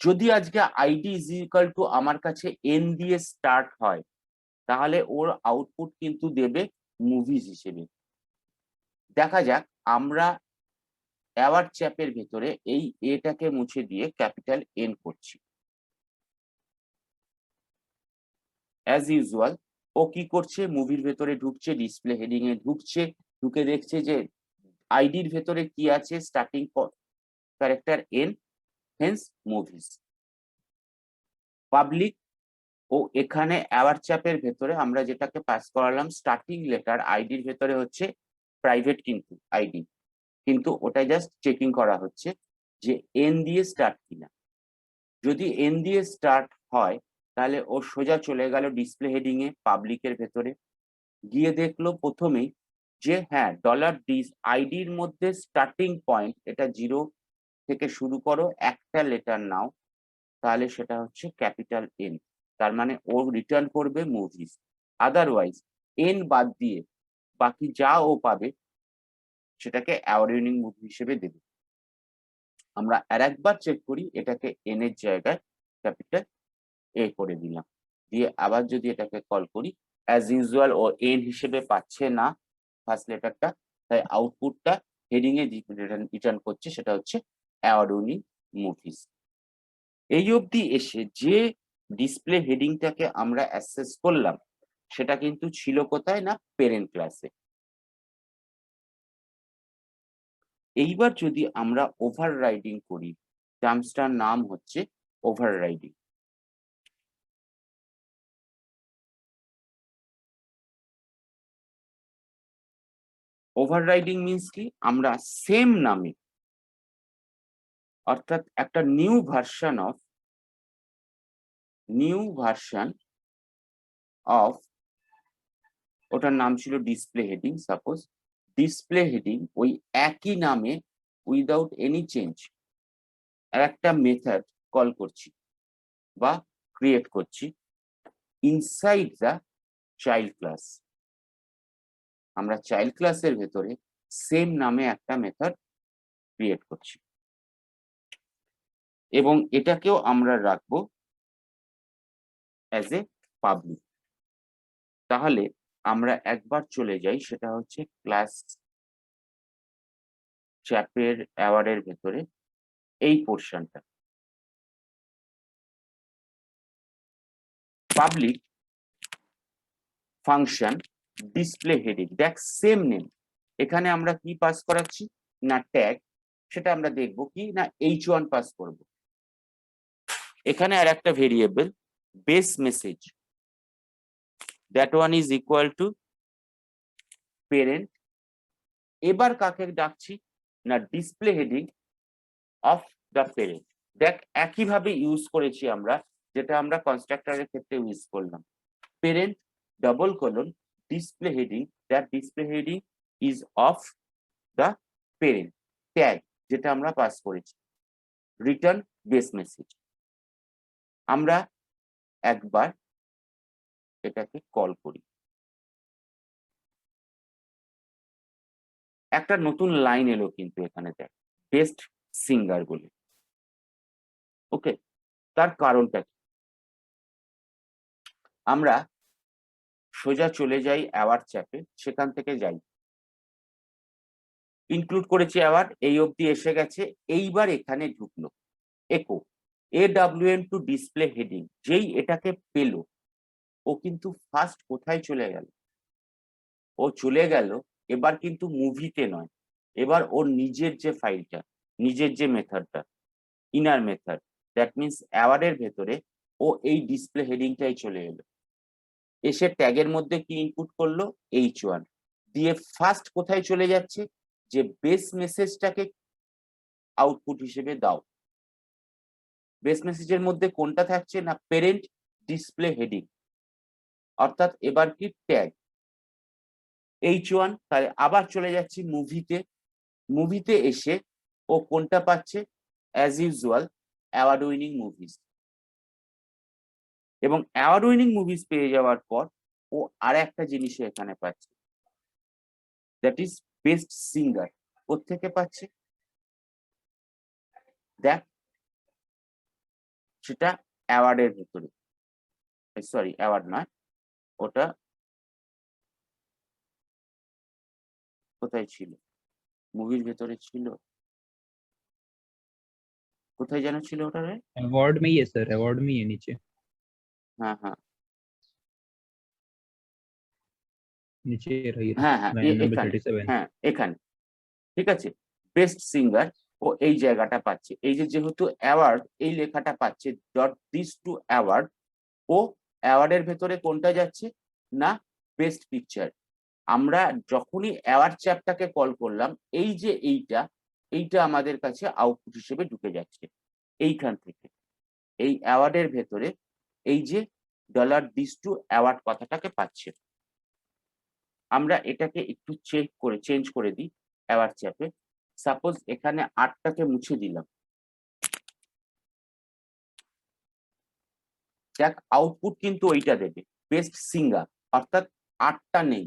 যদি আজকে আইডি ইজ ইকুয়াল টু আমার কাছে এন দিয়ে স্টার্ট হয় তাহলে ওর আউটপুট কিন্তু দেবে মুভিজ হিসেবে। দেখা যাক, আমরা অ্যাওয়ার্ড চ্যাপের ভেতরে এই এটাকে মুছে দিয়ে ক্যাপিটাল এন করছি। অ্যাজ ইউজুয়াল ও কি করছে, মুভির ভেতরে ঢুকছে, ডিসপ্লে হেডিং এ ঢুকছে, ঢুকে দেখছে যে আইডির ভেতরে কি আছে, starting character N, hence movies. Public ও এখানে অ্যাওয়ার্ড চ্যাপের ভেতরে আমরা যেটাকে পাস করালাম স্টার্টিং লেটার আইডির ভেতরে হচ্ছে প্রাইভেট, কিন্তু আইডি, কিন্তু ওটা জাস্ট চেকিং করা হচ্ছে যে এন দিয়ে স্টার্ট কিনা। যদি এন দিয়ে স্টার্ট হয় তাহলে ও সোজা চলে গেল ডিসপ্লে হেডিং এ পাবলিকের ভেতরে, গিয়ে দেখলো প্রথমেই যে হ্যাঁ আইডির মধ্যে স্টার্টিং পয়েন্ট এটা 0 থেকে শুরু করো, একটা লেটার নাও, তাহলে সেটা হচ্ছে ক্যাপিটাল এন। তার মানে ও রিটার্ন করবে মুভিজ। আদারওয়াইজ এন বাদ দিয়ে বাকি যা ও পাবে সেটাকে অ্যাওয়ার্ড উইনিং মুভি হিসেবে দেবে। আমরা আর একবার চেক করি, এটাকে এন এর জায়গায় ক্যাপিটাল এ করে দিলাম, দিয়ে আবার যদি এটাকে কল করি অ্যাজ ইউজুয়াল ও এন হিসেবে পাচ্ছে না ফার্স্ট লেটারটা, তাই আউটপুটটা হেডিং এ রিটার্ন করছে সেটা হচ্ছে অ্যাওয়ার্ড উইনিং মুভিজ। এই অবধি এসে যে ডিসপ্লে হেডিংটাকে আমরা অ্যাক্সেস করলাম সেটা কিন্তু ছিল কোথায় না প্যারেন্ট ক্লাসে। এইবার যদি আমরা ওভাররাইডিং করি, টার্মসটার নাম হচ্ছে ওভাররাইডিং। ওভাররাইডিং মিন্স কি, আমরা সেম নামে অর্থাৎ একটা নিউ ভার্সন অফ ওটার নাম ছিল display heading, suppose display heading ওই একই নামে উইদাউট এনি চেঞ্জ আর একটা মেথড কল করছি বা ক্রিয়েট করছি ইনসাইড দ্য চাইল্ড ক্লাস। আমরা চাইল্ড ক্লাসের ভেতরে সেম নামে একটা মেথড ক্রিয়েট করছি এবং এটাকেও আমরা রাখবো অ্যাজ এ পাবলিক। তাহলে আমরা একবার চলে যাই, সেটা হচ্ছে ক্লাস চ্যাপের অ্যাওয়ার্ডের ভেতরে এই পোর্শনটা পাবলিক ফাংশন ডিসপ্লে হেডিং। দেখ সেম নেম, এখানে আমরা কি পাস করাচ্ছি না ট্যাগ, সেটা আমরা দেখবো কি না H1 পাস করব। এখানে আর একটা variable base message, that one is equal to parent এবার কাকে ডাকছি না display heading of the parent. দেখ একইভাবে ইউজ করেছি আমরা, যেটা আমরা কনস্ট্রাক্টরের ক্ষেত্রে ইউজ করলাম। parent double colon display heading, that display heading is of the parent tag যেটা আমরা পাস করেছি, return base message। আমরা একবার এটাকে কল করি, একটা নতুন লাইন এলো কিন্তু এখানে দেখ বেস্ট সিঙ্গার বলে। ওকে, তার কারণটা কি? আমরা সোজা চলে যাই অ্যাওয়ার্ড চ্যাপে, সেখান থেকে যাই, ইনক্লুড করেছি অ্যাওয়ার্ড, এই অবধি এসে গেছে। এইবার এখানে ঢুকলো একো AWM টু ডিসপ্লে হেডিং, যেই এটাকে পেলো ও কিন্তু ফার্স্ট কোথায় চলে গেল? ও চলে গেল এবার কিন্তু মুভিতে নয়, এবার ওর নিজের যে ফাইলটা, নিজের যে মেথডটা, ইনার মেথড, দ্যাট মিনস অ্যাওয়ার্ডের ভেতরে ও এই ডিসপ্লে হেডিংটাই চলে এলো, এসে ট্যাগের মধ্যে কি ইনপুট করলো H1 দিয়ে ফার্স্ট কোথায় চলে যাচ্ছে, যে বেস মেসেজটাকে আউটপুট হিসেবে দাও। বেস মেসেজের মধ্যে কোনটা থাকছে না পেরেন্ট ডিসপ্লে হেডিং, অর্থাৎ এবার কি ট্যাগ H1, তাহলে আবার চলে যাচ্ছি মুভিতে, মুভিতে এসে ও কোনটা পাচ্ছে as usual award winning movies, এবং অ্যাওয়ার্ড উইনিং মুভিজ পেয়ে যাওয়ার পর ও আর একটা জিনিসও এখানে পাচ্ছে, দ্যাট ইজ বেস্ট সিঙ্গার। কোত্থেকে পাচ্ছে দেখ, সেটা অ্যাওয়ার্ডের ভেতরে, সরি অ্যাওয়ার্ড নয়, ওটা কোথায় ছিল, মুভির ভেতরে ছিল, কোথায় যেন ছিল ওটা রে? अवार्ड में ही है सर, अवार्ड में ही है नीचे, হ্যাঁ হ্যাঁ नीचे रही হ্যাঁ হ্যাঁ लाइन नंबर এখানে, 37। হ্যাঁ এখানে, ঠিক আছে। বেস্ট সিঙ্গার ও এই জায়গাটা পাচ্ছে, এই যে যেহেতু অ্যাওয়ার্ড এই লেখাটা পাচ্ছে ডট দিস টু অ্যাওয়ার্ড, ও অ্যাওয়ার্ডের ভেতরে কোনটা যাচ্ছে না বেস্ট পিকচার। আমরা যখনই অ্যাওয়ার্ড চ্যাপটাকে কল করলাম, এই যে এইটা আমাদের কাছে আউটপুট হিসেবে ঢুকে যাচ্ছে এইখান থেকে, এই অ্যাওয়ার্ডের ভেতরে এই যে ডলার দিস টু অ্যাওয়ার্ড কথাটাকে পাচ্ছে। আমরা এটাকে একটু চেঞ্জ করে দিই অ্যাওয়ার্ড চ্যাপে, সাপোজ এখানে 8টাকে মুছে দিলাম, দেখ আউটপুট কিন্তু ওইটা দেবে বেস্ট সিঙ্গার, অর্থাৎ 8টা নেই,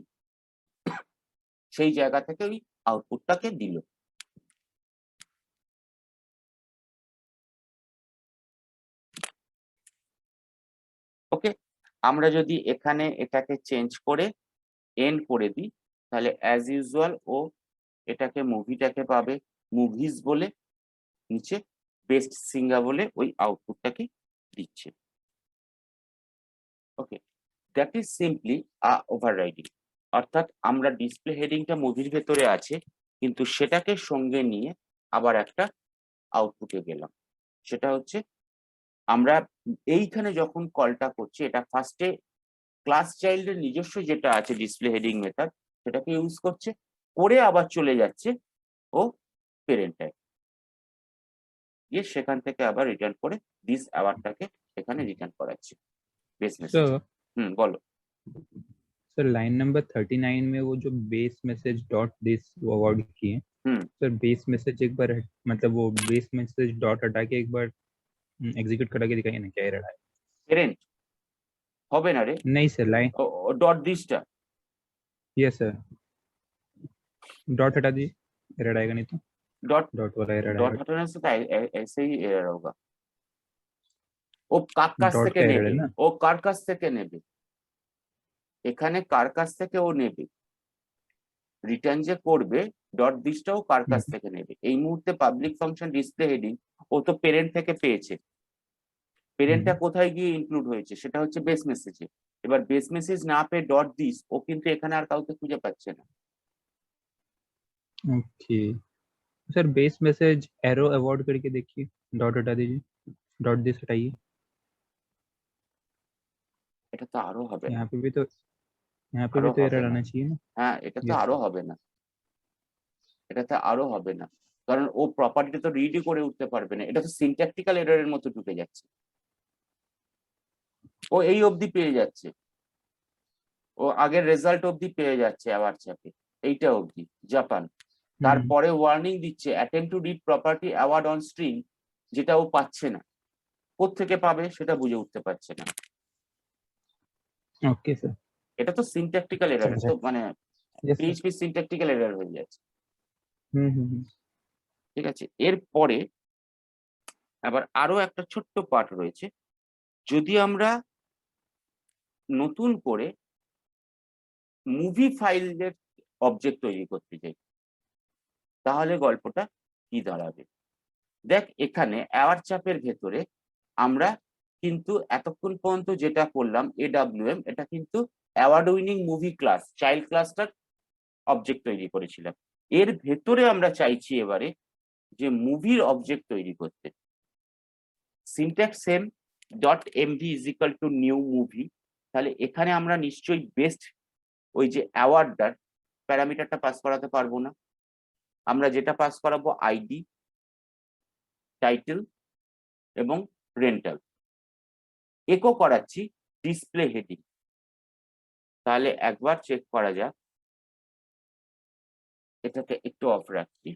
সেই জায়গা থেকে ওই আউটপুটটাকে দিল। ওকে, আমরা যদি এখানে এটাকে চেঞ্জ করে এন্ড করে দিই, তাহলে অ্যাজ ইউজুয়াল ও এটাকে মুভিটাকে পাবে মুভিজ বলে, নিচে বেস্ট সিঙ্গার বলে ওই আউটপুটটাকে দিচ্ছে। ওকে, দ্যাট ইজ সিম্পলি ওভাররাইডিং, অর্থাৎ আমরা ডিসপ্লে হেডিংটা মুভির ভেতরে আছে, কিন্তু সেটাকে সঙ্গে নিয়ে আবার একটা আউটপুটে গেলাম, সেটা হচ্ছে আমরা এইখানে যখন কলটা করছি, এটা ফার্স্টে ক্লাস চাইল্ডের নিজস্ব যেটা আছে ডিসপ্লে হেডিং মেথড, সেটাকে ইউজ করছে, করে আবার চলে যাচ্ছে ও পেরেন্টে গিয়ে সেখান থেকে আবার রিটার্ন করে দিস অ্যাওয়ার্ডটাকে এখানে রিটার্ন করাচ্ছে বেস মেসেজ। বলো सर लाइन नंबर 39 में वो जो बेस मैसेज डॉट दिस वो अवार्ड की है सर, बेस मैसेज एक बार मतलब वो बेस मैसेज डॉट हटा के एक बार एग्जीक्यूट करा के दिखाइए ना क्या एरर है। पेरेंट হবে না রে, नहीं सर लाइन, डॉट दिसটা, यस सर, डॉट हटा दीजिए, एरर आएगा नहीं तो, डॉट डॉट वाला एरर डॉट आएगा। हटाने से तो ऐसे ही एरर होगा। ও কার কাছ डॉट থেকে का एरर নেবে, है ना, ও কার কাছ থেকে নেবে, এখানে কার কাছ থেকে ও নেবে, রিটার্ন যে করবে ডট দিসটাও কার কাছ থেকে নেবে, এই মুহূর্তে পাবলিক ফাংশন ডিসপ্লে হেডিং ও তো পেরেন্ট থেকে পেয়েছে, পেরেন্টটা কোথায় গিয়ে ইনক্লুড হয়েছে সেটা হচ্ছে বেস মেসেজে, এবার বেস মেসেজ না পেয়ে ডট দিস ও কিন্তু এখানে আর কাউকে খুঁজে পাচ্ছে না। Okay sir, base message arrow avoid करके देखिए, डॉट हटा दीजिए, डॉट दिस हटाइए, এটা তো আরো হবে না, यहाँ पे भी तो, यहाँ पे আরো भी तो হবে एरर না, आना चाहिए ना। হ্যাঁ এটা তো यस আরো হবে না, এটাতে আরো হবে না, কারণ ও প্রপার্টিটা তো রিডই করে উঠতে পারবে না, এটা তো সিনট্যাকটিক্যাল এররের মতো ঢুকে যাচ্ছে। ও এই অবধি পেয়ে যাচ্ছে, ও আগের রেজাল্ট অবধি পেয়ে যাচ্ছে আবার চাপে, এইটা অবধি জাপান। তারপরে ওয়ার্নিং দিচ্ছে attempt to read property award on string, যেটা ও পাচ্ছে না, কোত্থেকে পাবে সেটা বুঝে উঠতে পারছে না। Okay sir. এটা তো সিনট্যাকটিক্যাল এরর, তো মানে পিএইচপি সিনট্যাকটিক্যাল এরর হয়ে যাচ্ছে। ঠিক আছে, এরপরে আবার আরো একটা ছোট্ট পার্ট রয়েছে, যদি আমরা নতুন করে মুভি ফাইলের অবজেক্ট তৈরি করতে চাই, তাহলে গল্পটা কি দাঁড়াবে। দেখ, এখানে অ্যাওয়ার চাপের ভেতরে আমরা কিন্তু এতক্ষণ পর্যন্ত যেটা করলাম AWM, এটা কিন্তু award winning movie class child ক্লাসটার অবজেক্ট তৈরি করেছিলাম। এর ভেতরে আমরা চাইছি এবারে যে মুভির অবজেক্ট তৈরি করতে। Syntax same, dot MV is equal to new movie. তাহলে এখানে আমরা নিশ্চয়ই বেস্ট ওই যে অ্যাওয়ার্ডটার প্যারামিটারটা পাস করাতে পারবো না, আমরা যেটা পাস করাবো আইডি, টাইটেল এবং রেন্টাল। একো করাচ্ছি ডিসপ্লে হেডিং। তাহলে একবার চেক করা যাক, এটাকে একটু অফ রাখছি।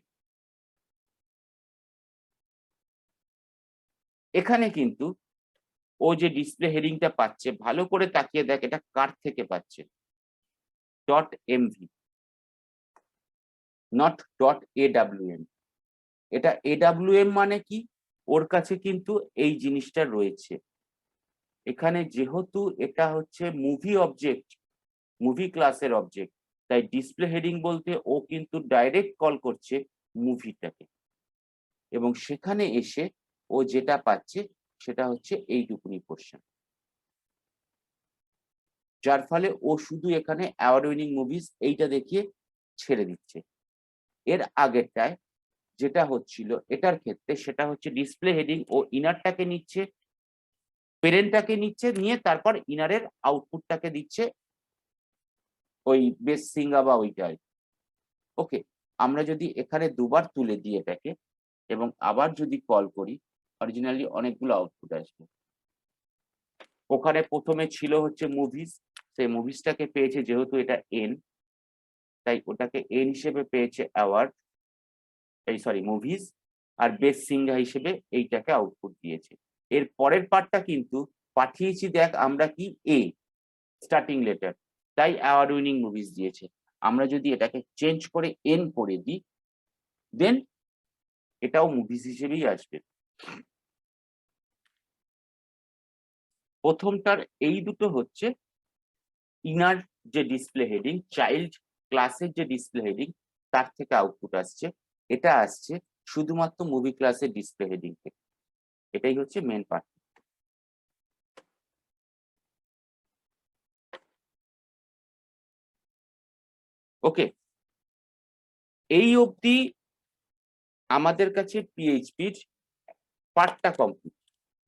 এখানে কিন্তু ও যে ডিসপ্লে হেডিংটা পাচ্ছে, ভালো করে তাকিয়ে দেখ এটা কার থেকে পাচ্ছে, dot MV, not dot AWM. এটা এডাব্লিউএম মানে কি, ওর কাছে কিন্তু এই জিনিসটা রয়েছে এখানে, যেহেতু এটা হচ্ছে মুভি অবজেক্ট, মুভি ক্লাসের অবজেক্ট, তাই ডিসপ্লে হেডিং বলতে ও কিন্তু ডাইরেক্ট কল করছে মুভিটাকে, এবং সেখানে এসে ও যেটা পাচ্ছে সেটা হচ্ছে এইটুকুনি পোর্শন, যার ফলে ও শুধু এখানে অ্যাওয়ার্ড উইনিং মুভিজ এইটা দেখিয়ে ছেড়ে দিচ্ছে। এর আগেরটায় যেটা হচ্ছিল এটার ক্ষেত্রে, সেটা হচ্ছে ডিসপ্লে হেডিং ও ইনারটাকে নিচ্ছে, পেরেন্টটাকে নিচ্ছে, নিয়ে তারপর ইনারের আউটপুটটাকে দিচ্ছে ওই বেস সিঙ্গা বা ওইটাই। ওকে, আমরা যদি এখানে দুবার তুলে দিই এটাকে এবং আবার যদি কল করি, অরিজিনালি অনেকগুলো আউটপুট আসবে। ওখানে প্রথমে ছিল হচ্ছে মুভিজ, সেই মুভিজটাকে পেয়েছে, যেহেতু এটা এন তাই ওটাকে এন হিসেবে পেয়েছে অ্যাওয়ার্ড, এই সরি মুভিজ, আর বেস্ট সিঙ্গার হিসেবে এইটাকে আউটপুট দিয়েছে। এর পরের পার্টটা কিন্তু পাঠিয়েছি দেখ আমরা কি এ স্টার্টিং লেটার, তাই অ্যাওয়ার্ড উইনিং মুভিজ দিয়েছে। আমরা যদি এটাকে চেঞ্জ করে এন করে দিই, দেন এটাও মুভিজ হিসেবেই আসবে। প্রথমটার এই দুটো হচ্ছে ইনার যে ডিসপ্লে হেডিং, চাইল্ড ক্লাসের যে ডিসপ্লে হেডিং, তার থেকে আউটপুট আসছে। এটা আসছে শুধুমাত্র মুভি ক্লাসের ডিসপ্লে হেডিং থেকে। এটাই হচ্ছে মেন পার্ট। ওকে, এই অবধি আমাদের কাছে পিএইচপির পার্টটা কমপ্লিট।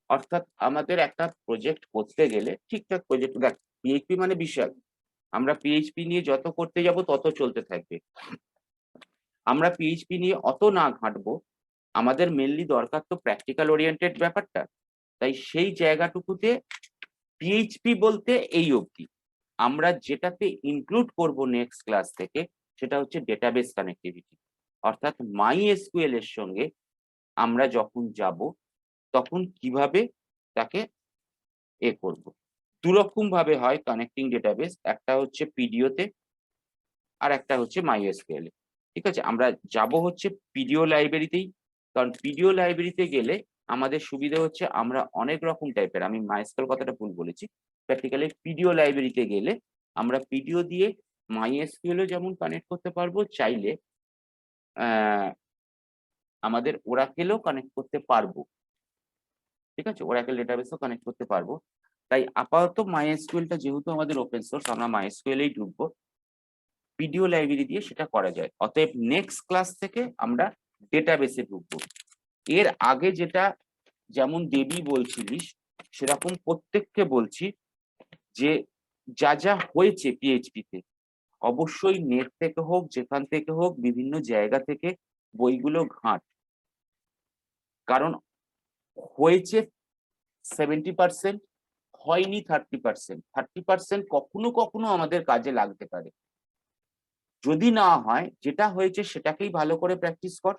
অর্থাৎ আমাদের একটা প্রজেক্ট করতে গেলে ঠিকঠাক প্রজেক্ট, দেখ পিএইচপি মানে বিশাল, আমরা পিএইচপি নিয়ে যত করতে যাব তত চলতে থাকবে। আমরা পিএইচপি নিয়ে অত না ঘাঁটবো, আমাদের মেনলি দরকার তো প্র্যাকটিক্যাল ওরিয়েন্টেড ব্যাপারটা। তাই সেই জায়গাটুকুতে পিএইচপি বলতে এই অবধি। আমরা যেটাতে ইনক্লুড করব নেক্সট ক্লাস থেকে, সেটা হচ্ছে ডেটাবেস কানেক্টিভিটি। অর্থাৎ MySQL এর সঙ্গে আমরা যখন যাব তখন কিভাবে তাকে করব। দুরকম ভাবে হয় কানেক্টিং ডেটাবেস, একটা হচ্ছে পিডিও তে আর একটা হচ্ছে MySQL এ। ঠিক আছে, আমরা যাব হচ্ছে পিডিও লাইব্রেরিতেই, কারণ পিডিও লাইব্রেরিতে গেলে আমাদের সুবিধা হচ্ছে আমরা অনেক রকম টাইপের, আমি MySQL কথাটা ভুল বলেছি, প্র্যাকটিক্যালি পিডিও লাইব্রেরিতে গেলে আমরা পিডিও দিয়ে MySQL ও যেমন কানেক্ট করতে পারবো, চাইলে আমাদের ওরাকেলও কানেক্ট করতে পারবো। ঠিক আছে, ওরাকেল ডেটাবেসও কানেক্ট করতে পারবো। তাই আপাতত MySQLটা যেহেতু আমাদের ওপেন সোর্স, আমরা MySQL এই ঢুকবো, পিডিও লাইব্রেরি দিয়ে সেটা করা যায়। অতএব নেক্সট ক্লাস থেকে আমরা ডেটাবেসে ঢুকবো। এর আগে যেটা যেমন দেবী বলছিলিস, সেরকম প্রত্যেককে বলছি যে যা যা হয়েছে পিএইচপি তে, অবশ্যই নেট থেকে হোক, যেখান থেকে হোক, বিভিন্ন জায়গা থেকে বইগুলো ঘাঁট। কারণ হয়েছে 70%, হয়নি 30%। 30% কখনো কখনো আমাদের কাজে লাগতে পারে। যদি না হয়, যেটা হয়েছে সেটাকেই ভালো করে প্র্যাকটিস কর।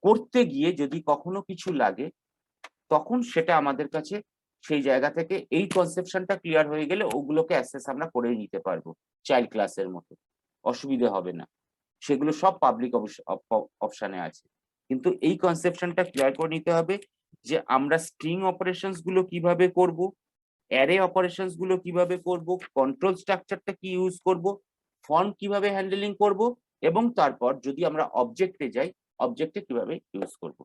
করতে গিয়ে যদি কখনো কিছু লাগে, তখন সেটা আমাদের কাছে সেই জায়গা থেকে এই কনসেপশনটা ক্লিয়ার হয়ে গেলে ওগুলোকে অ্যাসেস আমরা করে নিতে পারবো চাইল্ড ক্লাসের মতো। অসুবিধে হবে না। সেগুলো সব পাবলিক অপশনে আছে। কিন্তু এই কনসেপশনটা ক্লিয়ার করে নিতে হবে যে আমরা স্ট্রিং অপারেশনস গুলো কিভাবে করব, অ্যারে অপারেশনস গুলো কিভাবে করব, কন্ট্রোল স্ট্রাকচারটা কি ইউজ করব, ফর্ম কিভাবে হ্যান্ডলিং করব, এবং তারপর যদি আমরা অবজেক্টে যাই, অবজেক্টে কিভাবে ইউজ করব।